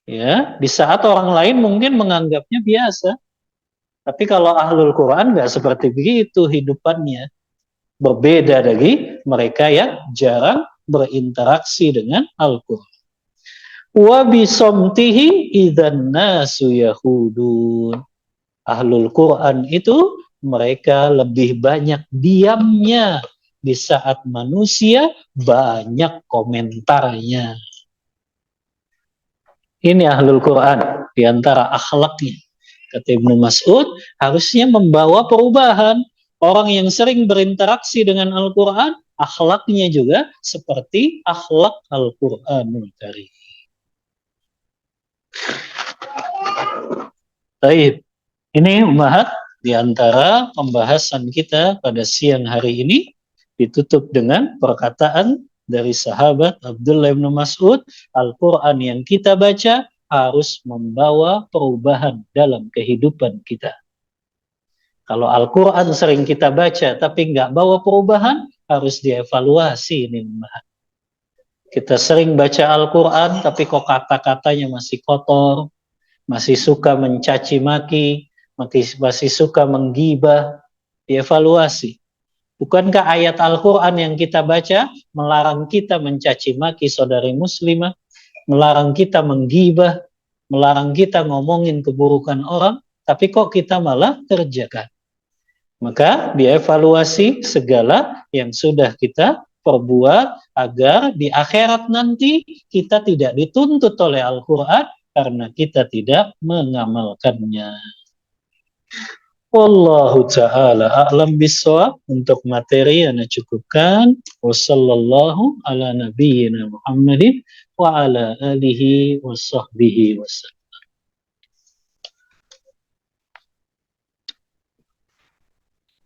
Ya, di saat orang lain mungkin menganggapnya biasa. Tapi kalau ahlul Quran nggak seperti begitu hidupannya. Berbeda dari mereka yang jarang berinteraksi dengan Al-Quran. Wa bisomtihi idzan nasu yahudun. Ahlul Quran itu mereka lebih banyak diamnya di saat manusia banyak komentarnya. Ini ahlul Quran di antara akhlaknya. Kata Ibnu Mas'ud, harusnya membawa perubahan. Orang yang sering berinteraksi dengan Al-Quran, akhlaknya juga seperti akhlak Al-Quranul Karim. Baik, ini Ummahat di antara pembahasan kita pada siang hari ini ditutup dengan perkataan dari sahabat Abdullah bin Mas'ud, Al-Quran yang kita baca harus membawa perubahan dalam kehidupan kita. Kalau Al-Quran sering kita baca tapi nggak bawa perubahan, harus dievaluasi ini. Kita sering baca Al-Quran tapi kok kata-katanya masih kotor, masih suka mencaci maki, masih suka menggibah, dievaluasi. Bukankah ayat Al-Quran yang kita baca melarang kita mencaci maki saudari muslimah, melarang kita menggibah, melarang kita ngomongin keburukan orang, tapi kok kita malah kerjakan? Maka dievaluasi segala yang sudah kita perbuat agar di akhirat nanti kita tidak dituntut oleh Al-Quran karena kita tidak mengamalkannya. Wallahu ta'ala a'lam bishawab. Untuk materi yang cukupkan. Wassallallahu ala nabiyyina Muhammadin wa ala alihi wa sahbihi wasallam.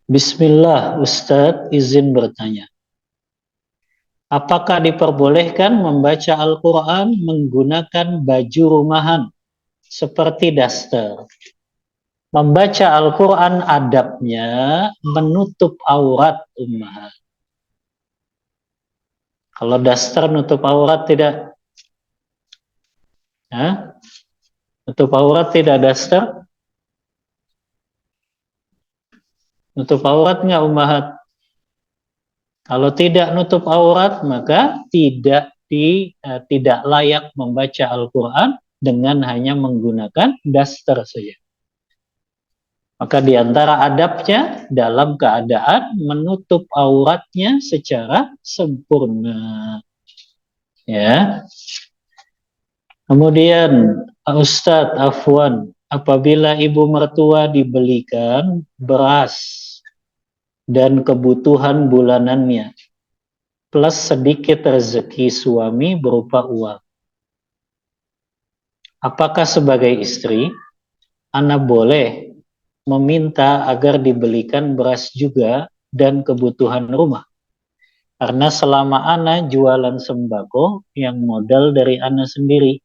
Bismillah, Ustadz izin bertanya. Apakah diperbolehkan membaca Al-Quran menggunakan baju rumahan seperti daster? Membaca Al-Quran adabnya menutup aurat ummahat. Kalau daster nutup aurat tidak? Hah? Nutup aurat tidak daster? Nutup aurat nggak ummahat? Kalau tidak nutup aurat maka tidak layak membaca Al-Quran dengan hanya menggunakan daster saja. Maka diantara adabnya dalam keadaan menutup auratnya secara sempurna. Ya. Kemudian Ustadz Afwan, apabila ibu mertua dibelikan beras dan kebutuhan bulanannya plus sedikit rezeki suami berupa uang, apakah sebagai istri Ana boleh meminta agar dibelikan beras juga dan kebutuhan rumah? Karena selama Ana jualan sembako yang modal dari Ana sendiri,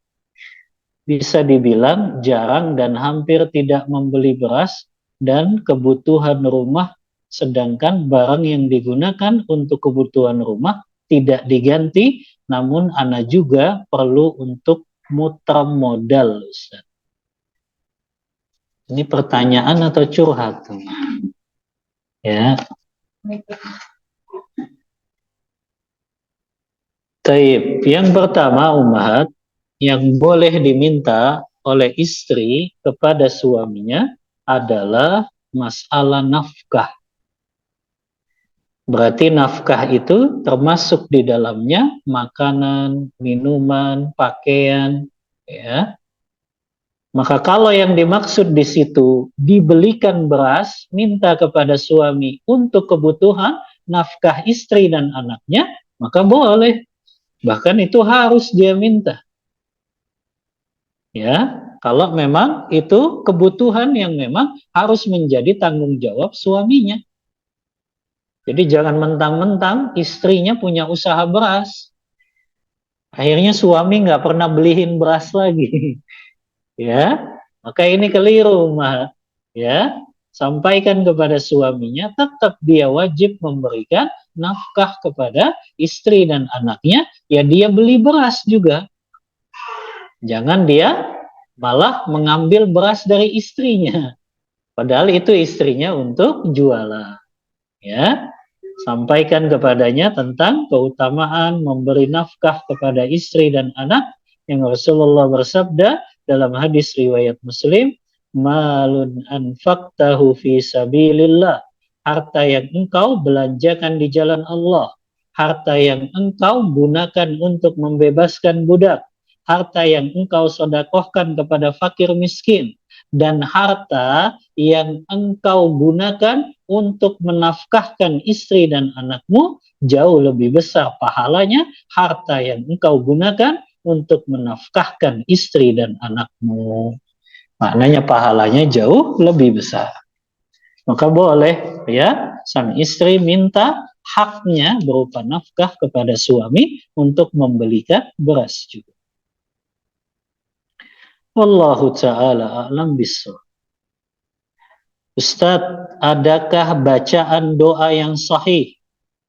bisa dibilang jarang dan hampir tidak membeli beras dan kebutuhan rumah, sedangkan barang yang digunakan untuk kebutuhan rumah tidak diganti, namun Ana juga perlu untuk muter modal, Ustaz. Ini pertanyaan atau curhat? Ya. Taib. Yang pertama, ummahat, yang boleh diminta oleh istri kepada suaminya adalah masalah nafkah. Berarti nafkah itu termasuk di dalamnya makanan, minuman, pakaian, ya. Maka kalau yang dimaksud di situ dibelikan beras, minta kepada suami untuk kebutuhan nafkah istri dan anaknya, maka boleh. Bahkan itu harus dia minta. Ya, kalau memang itu kebutuhan yang memang harus menjadi tanggung jawab suaminya. Jadi jangan mentang-mentang istrinya punya usaha beras, akhirnya suami nggak pernah beliin beras lagi. Ya, maka ini keliru, mah. Ya, sampaikan kepada suaminya, tetap dia wajib memberikan nafkah kepada istri dan anaknya. Ya, dia beli beras juga. Jangan dia malah mengambil beras dari istrinya, padahal itu istrinya untuk jualan. Ya, sampaikan kepadanya tentang keutamaan memberi nafkah kepada istri dan anak, yang Rasulullah bersabda dalam hadis riwayat Muslim, malun anfaqtahu fi sabilillah, harta yang engkau belanjakan di jalan Allah, harta yang engkau gunakan untuk membebaskan budak, harta yang engkau sedekahkan kepada fakir miskin, dan harta yang engkau gunakan untuk menafkahkan istri dan anakmu jauh lebih besar pahalanya harta yang engkau gunakan untuk menafkahkan istri dan anakmu. Maknanya pahalanya jauh lebih besar. Maka boleh ya sang istri minta haknya berupa nafkah kepada suami untuk membelikan beras juga. Wallahu ta'ala a'lam bissawab. Ustadz, adakah bacaan doa yang sahih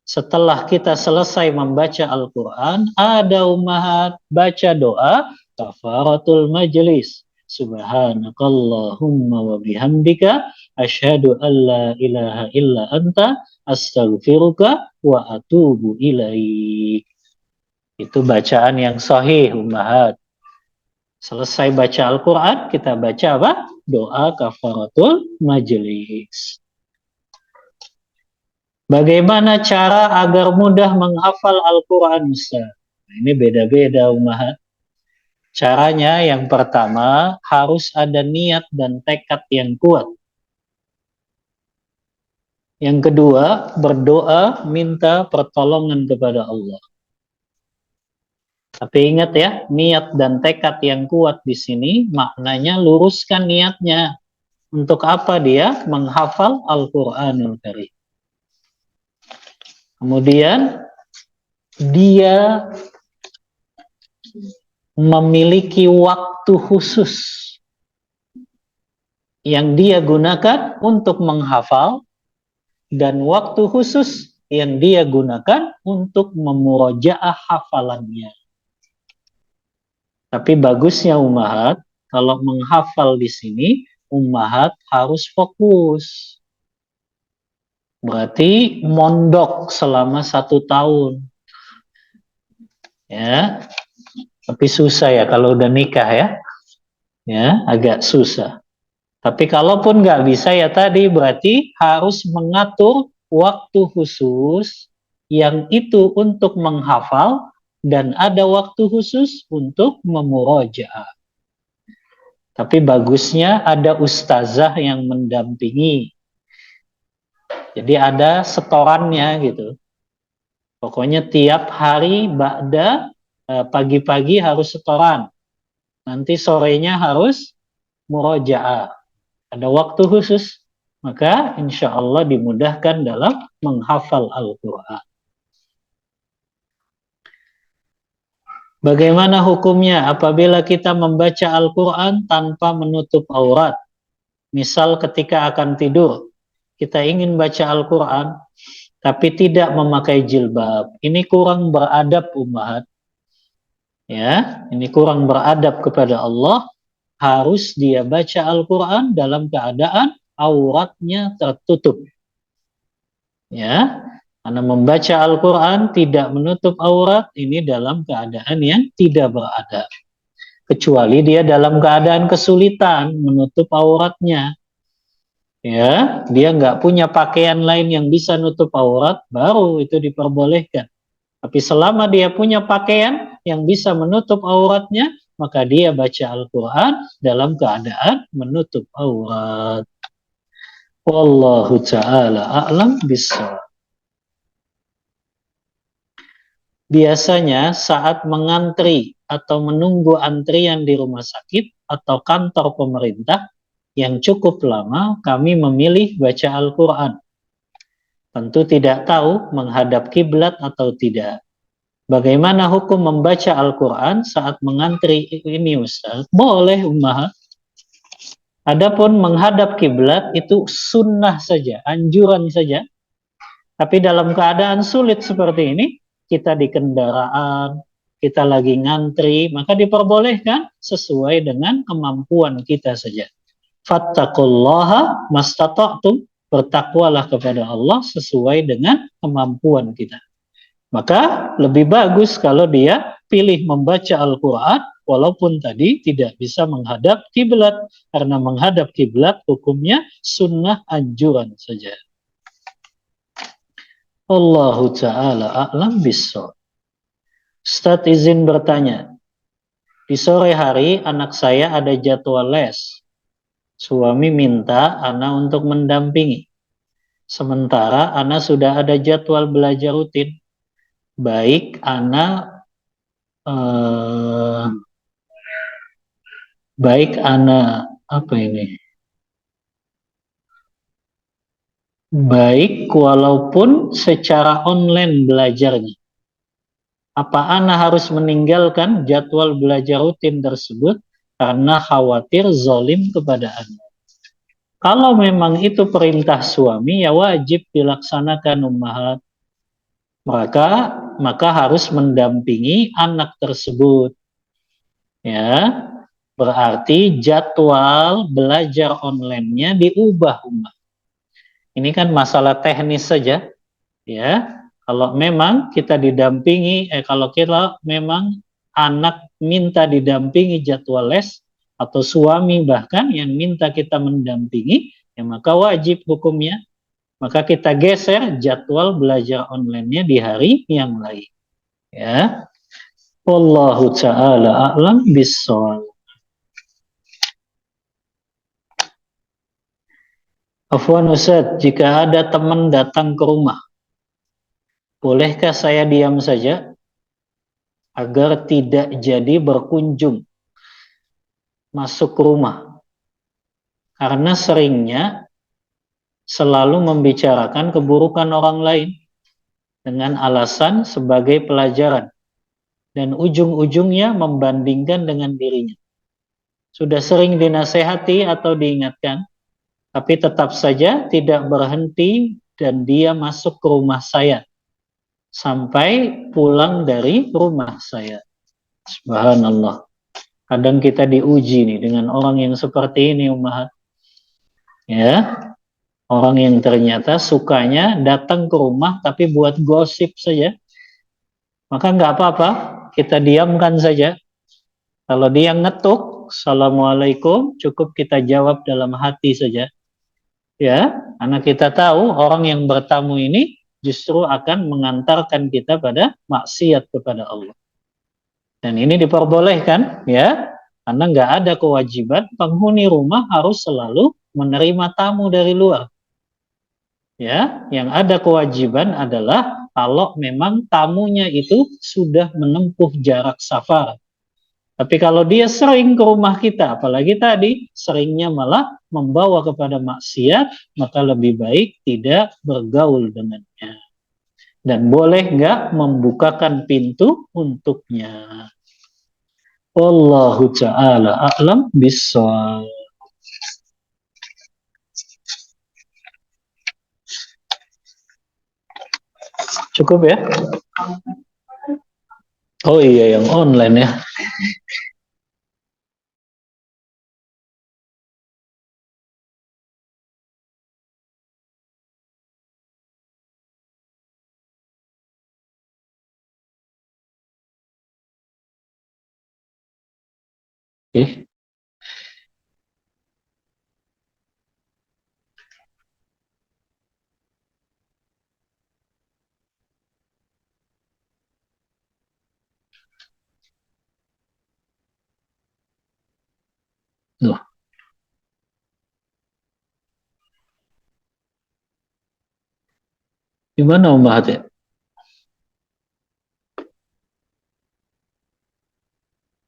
setelah kita selesai membaca Al-Quran? Ada ummahat baca doa kafaratul majlis. Subhanakallahumma wa bihamdika asyhadu an la ilaha illa anta astaghfiruka wa atubu ilaik. Itu bacaan yang sahih, ummahat. Selesai baca Al-Quran, kita baca apa? Doa kafaratul majlis. Bagaimana cara agar mudah menghafal Al-Quran, Ustaz? Ini beda-beda, ummahat. Caranya yang pertama, harus ada niat dan tekad yang kuat. Yang kedua, berdoa minta pertolongan kepada Allah. Tapi ingat ya, niat dan tekad yang kuat di sini maknanya luruskan niatnya. Untuk apa dia menghafal Al-Quranul Karim? Kemudian dia memiliki waktu khusus yang dia gunakan untuk menghafal, dan waktu khusus yang dia gunakan untuk memurojaah hafalannya. Tapi bagusnya ummahat, kalau menghafal di sini, ummahat harus fokus. Berarti mondok selama 1 tahun. Ya, tapi susah ya kalau udah nikah ya. Ya, agak susah. Tapi kalaupun nggak bisa ya tadi berarti harus mengatur waktu khusus yang itu untuk menghafal dan ada waktu khusus untuk memurojaah. Tapi bagusnya ada ustazah yang mendampingi. Jadi ada setorannya gitu. Pokoknya tiap hari pagi-pagi harus setoran. Nanti sorenya harus murojaah. Ada waktu khusus, maka insya Allah dimudahkan dalam menghafal Al-Quran. Bagaimana hukumnya apabila kita membaca Al-Quran tanpa menutup aurat? Misal ketika akan tidur, kita ingin baca Al-Quran, tapi tidak memakai jilbab. Ini kurang beradab ummahat. Ya, ini kurang beradab kepada Allah. Harus dia baca Al-Quran dalam keadaan auratnya tertutup. Ya, karena membaca Al-Quran tidak menutup aurat ini dalam keadaan yang tidak beradab. Kecuali dia dalam keadaan kesulitan menutup auratnya. Ya, dia nggak punya pakaian lain yang bisa nutup aurat, baru itu diperbolehkan. Tapi selama dia punya pakaian yang bisa menutup auratnya, maka dia baca Al-Quran dalam keadaan menutup aurat. Wallahu ta'ala a'lam bishawab. Biasanya saat mengantri atau menunggu antrian di rumah sakit atau kantor pemerintah yang cukup lama, kami memilih baca Al-Quran. Tentu tidak tahu menghadap kiblat atau tidak. Bagaimana hukum membaca Al-Quran saat mengantri ini Ustaz? Boleh ummahat. Adapun menghadap kiblat itu sunnah saja, anjuran saja. Tapi dalam keadaan sulit seperti ini, kita di kendaraan, kita lagi ngantri, maka diperbolehkan sesuai dengan kemampuan kita saja. Fattaqullaha mastata'tum, bertakwalah kepada Allah sesuai dengan kemampuan kita. Maka lebih bagus kalau dia pilih membaca Al-Quran walaupun tadi tidak bisa menghadap kiblat, karena menghadap kiblat hukumnya sunnah anjuran saja. Allahu ta'ala a'lam bishawab. Ustaz izin bertanya, di sore hari anak saya ada jadwal les. Suami minta ana untuk mendampingi. Sementara ana sudah ada jadwal belajar rutin. Baik ana baik walaupun secara online belajarnya. Apa ana harus meninggalkan jadwal belajar rutin tersebut karena khawatir zalim kepada ana? Kalau memang itu perintah suami, ya wajib dilaksanakan ummahat. Maka harus mendampingi anak tersebut. Ya, berarti jadwal belajar online-nya diubah ummahat. Ini kan masalah teknis saja, ya. Kalau memang kita didampingi, kalau kita memang anak minta didampingi jadwal les, atau suami bahkan yang minta kita mendampingi, ya maka wajib hukumnya. Maka kita geser jadwal belajar online-nya di hari yang lain. Ya. Wallahu ta'ala a'lam bishawab. Afwan Ustaz, jika ada teman datang ke rumah, bolehkah saya diam saja agar tidak jadi berkunjung masuk ke rumah? Karena seringnya selalu membicarakan keburukan orang lain dengan alasan sebagai pelajaran, dan ujung-ujungnya membandingkan dengan dirinya. Sudah sering dinasehati atau diingatkan, Tapi tetap saja tidak berhenti dan dia masuk ke rumah saya sampai pulang dari rumah saya. Subhanallah. Kadang kita diuji nih dengan orang yang seperti ini, Ummahat. Ya, orang yang ternyata sukanya datang ke rumah tapi buat gosip saja. Maka nggak apa-apa, kita diamkan saja. Kalau dia ngetuk, Assalamualaikum, cukup kita jawab dalam hati saja. Ya, karena kita tahu orang yang bertamu ini justru akan mengantarkan kita pada maksiat kepada Allah. Dan ini diperbolehkan, ya, karena nggak ada kewajiban penghuni rumah harus selalu menerima tamu dari luar. Ya, yang ada kewajiban adalah kalau memang tamunya itu sudah menempuh jarak safar. Tapi kalau dia sering ke rumah kita, apalagi tadi seringnya malah membawa kepada maksiat, maka lebih baik tidak bergaul dengannya. Dan boleh nggak membukakan pintu untuknya. Wallahu ta'ala a'lam bissawab. Cukup ya? Oh iya, yang online ya. Oke. Loh, gimana Om Mahat ya?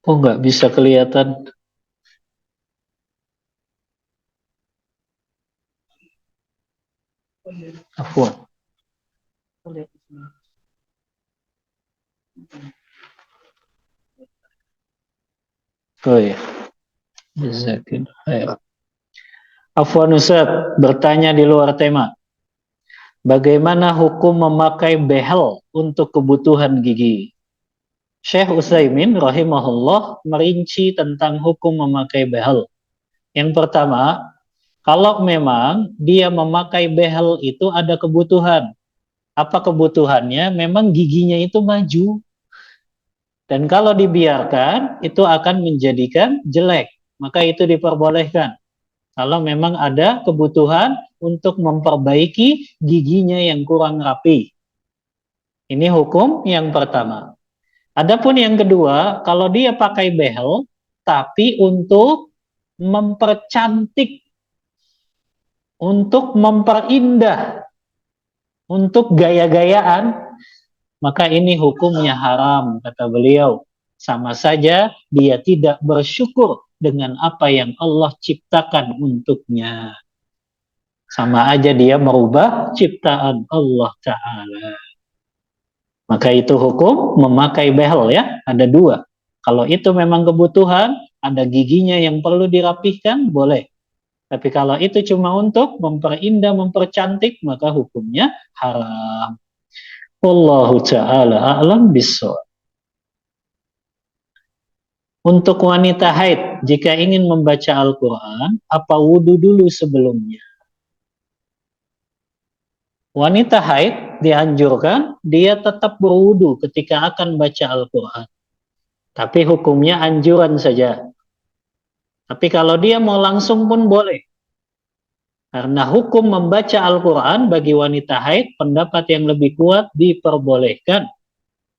Oh nggak bisa kelihatan. Afwan. Oh iya. Jazakallah khair. Afwan Ustaz, bertanya di luar tema. Bagaimana hukum memakai behel untuk kebutuhan gigi? Syekh Utsaimin rahimahullah merinci tentang hukum memakai behel. Yang pertama, kalau memang dia memakai behel itu ada kebutuhan. Apa kebutuhannya? Memang giginya itu maju. Dan kalau dibiarkan, itu akan menjadikan jelek. Maka itu diperbolehkan. Kalau memang ada kebutuhan untuk memperbaiki giginya yang kurang rapi. Ini hukum yang pertama. Adapun yang kedua, kalau dia pakai behel, tapi untuk mempercantik, untuk memperindah, untuk gaya-gayaan, maka ini hukumnya haram, kata beliau. Sama saja dia tidak bersyukur dengan apa yang Allah ciptakan untuknya. Sama aja dia merubah ciptaan Allah Ta'ala. Maka itu hukum memakai behel ya, ada dua. Kalau itu memang kebutuhan, ada giginya yang perlu dirapihkan, boleh. Tapi kalau itu cuma untuk memperindah, mempercantik, maka hukumnya haram. Wallahu ta'ala a'lam bissawab. Untuk wanita haid, jika ingin membaca Al-Quran, apa wudhu dulu sebelumnya? Wanita haid dianjurkan, dia tetap berwudhu ketika akan baca Al-Quran. Tapi hukumnya anjuran saja. Tapi kalau dia mau langsung pun boleh. Karena hukum membaca Al-Quran bagi wanita haid, pendapat yang lebih kuat diperbolehkan.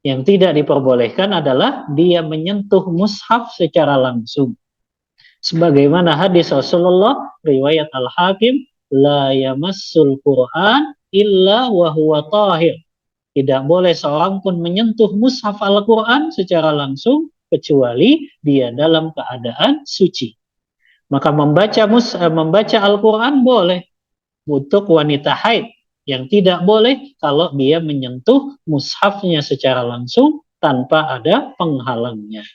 Yang tidak diperbolehkan adalah dia menyentuh mushaf secara langsung. Sebagaimana hadis Rasulullah, riwayat Al-Hakim, la yamassul Quran illa wa huwa tahir. Tidak boleh seorang pun menyentuh mushaf Al-Quran secara langsung, kecuali dia dalam keadaan suci. Maka membaca Al-Quran boleh untuk wanita haid. Yang tidak boleh kalau dia menyentuh mushafnya secara langsung tanpa ada penghalangnya.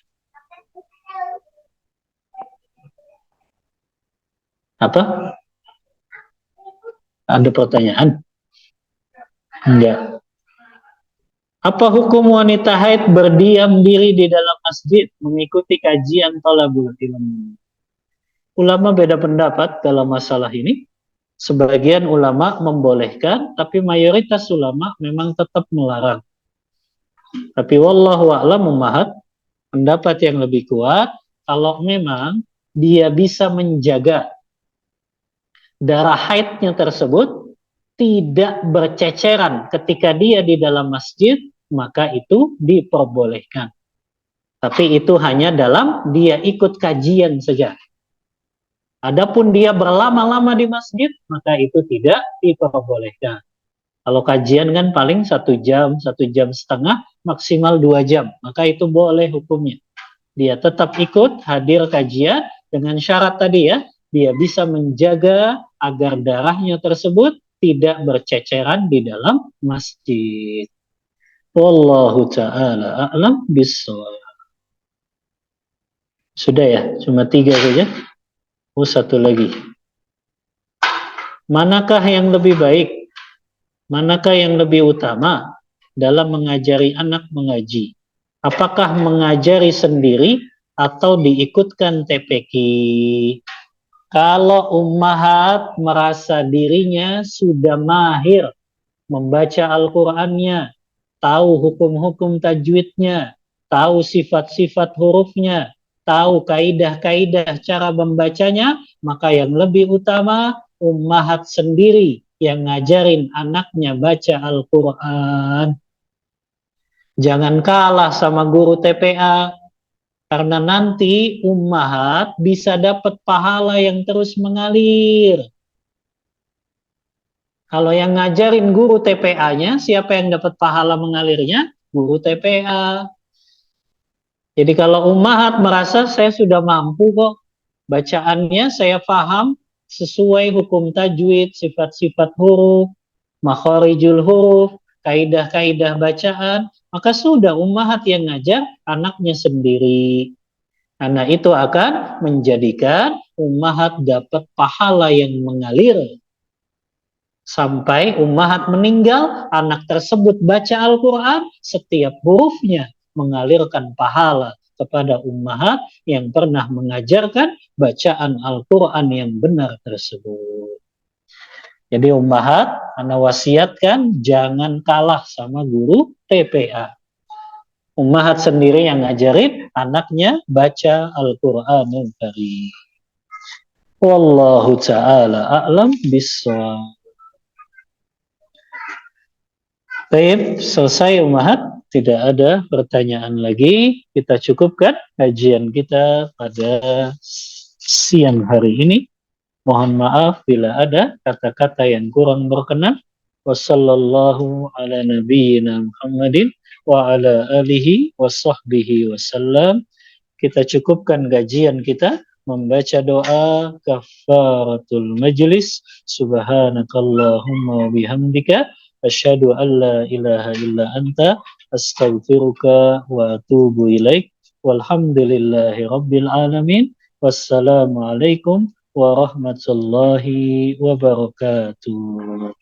Apa? Ada pertanyaan? Enggak. Apa hukum wanita haid berdiam diri di dalam masjid mengikuti kajian thalabul ilm? Ulama beda pendapat dalam masalah ini. Sebagian ulama membolehkan, tapi mayoritas ulama memang tetap melarang. Tapi wallahu a'lam ummahat, pendapat yang lebih kuat, kalau memang dia bisa menjaga darah haidnya tersebut tidak berceceran ketika dia di dalam masjid, maka itu diperbolehkan. Tapi itu hanya dalam dia ikut kajian saja. Adapun dia berlama-lama di masjid, maka itu tidak diperbolehkan. Kalau kajian kan paling 1 jam, 1 jam setengah, maksimal 2 jam. Maka itu boleh hukumnya. Dia tetap ikut hadir kajian dengan syarat tadi ya, dia bisa menjaga agar darahnya tersebut tidak berceceran di dalam masjid. Wallahu ta'ala a'lam bissawab. Sudah ya, cuma 3 saja. Oh, 1 lagi. Manakah yang lebih baik? Manakah yang lebih utama dalam mengajari anak mengaji? Apakah mengajari sendiri atau diikutkan TPQ? Kalau ummahat merasa dirinya sudah mahir membaca Al-Qur'annya, tahu hukum-hukum tajwidnya, tahu sifat-sifat hurufnya, tahu kaidah-kaidah cara membacanya, maka yang lebih utama ummahat sendiri yang ngajarin anaknya baca Al-Quran. Jangan kalah sama guru TPA, karena nanti ummahat bisa dapat pahala yang terus mengalir. Kalau yang ngajarin guru TPA-nya, siapa yang dapat pahala mengalirnya? Guru TPA. Jadi kalau ummahat merasa saya sudah mampu kok, bacaannya saya paham sesuai hukum tajwid, sifat-sifat huruf, makharijul huruf, kaidah-kaidah bacaan, maka sudah ummahat yang ngajar anaknya sendiri. Karena itu akan menjadikan ummahat dapat pahala yang mengalir. Sampai ummahat meninggal, anak tersebut baca Al-Quran, setiap hurufnya mengalirkan pahala kepada ummahat yang pernah mengajarkan bacaan Al-Quran yang benar tersebut. Jadi ummahat, ana wasiatkan jangan kalah sama guru TPA. Ummahat sendiri yang ngajarin anaknya baca Al-Qur'anul Karim. Wallahu ta'ala a'lam bissawab. Baik, selesai ummahat. Tidak ada pertanyaan lagi. Kita cukupkan kajian kita pada siang hari ini. Mohon maaf bila ada kata-kata yang kurang berkenan. Wassallallahu ala nabiyyina Muhammadin wa ala alihi wa sahbihi wasallam. Kita cukupkan kajian kita membaca doa kafaratul majlis. Subhanakallahumma bihamdika asyhadu an la ilaha illa anta astaghfiruka wa atubu ilaik. Walhamdulillahi rabbil alamin. Wassalamualaikum warahmatullahi wabarakatuh.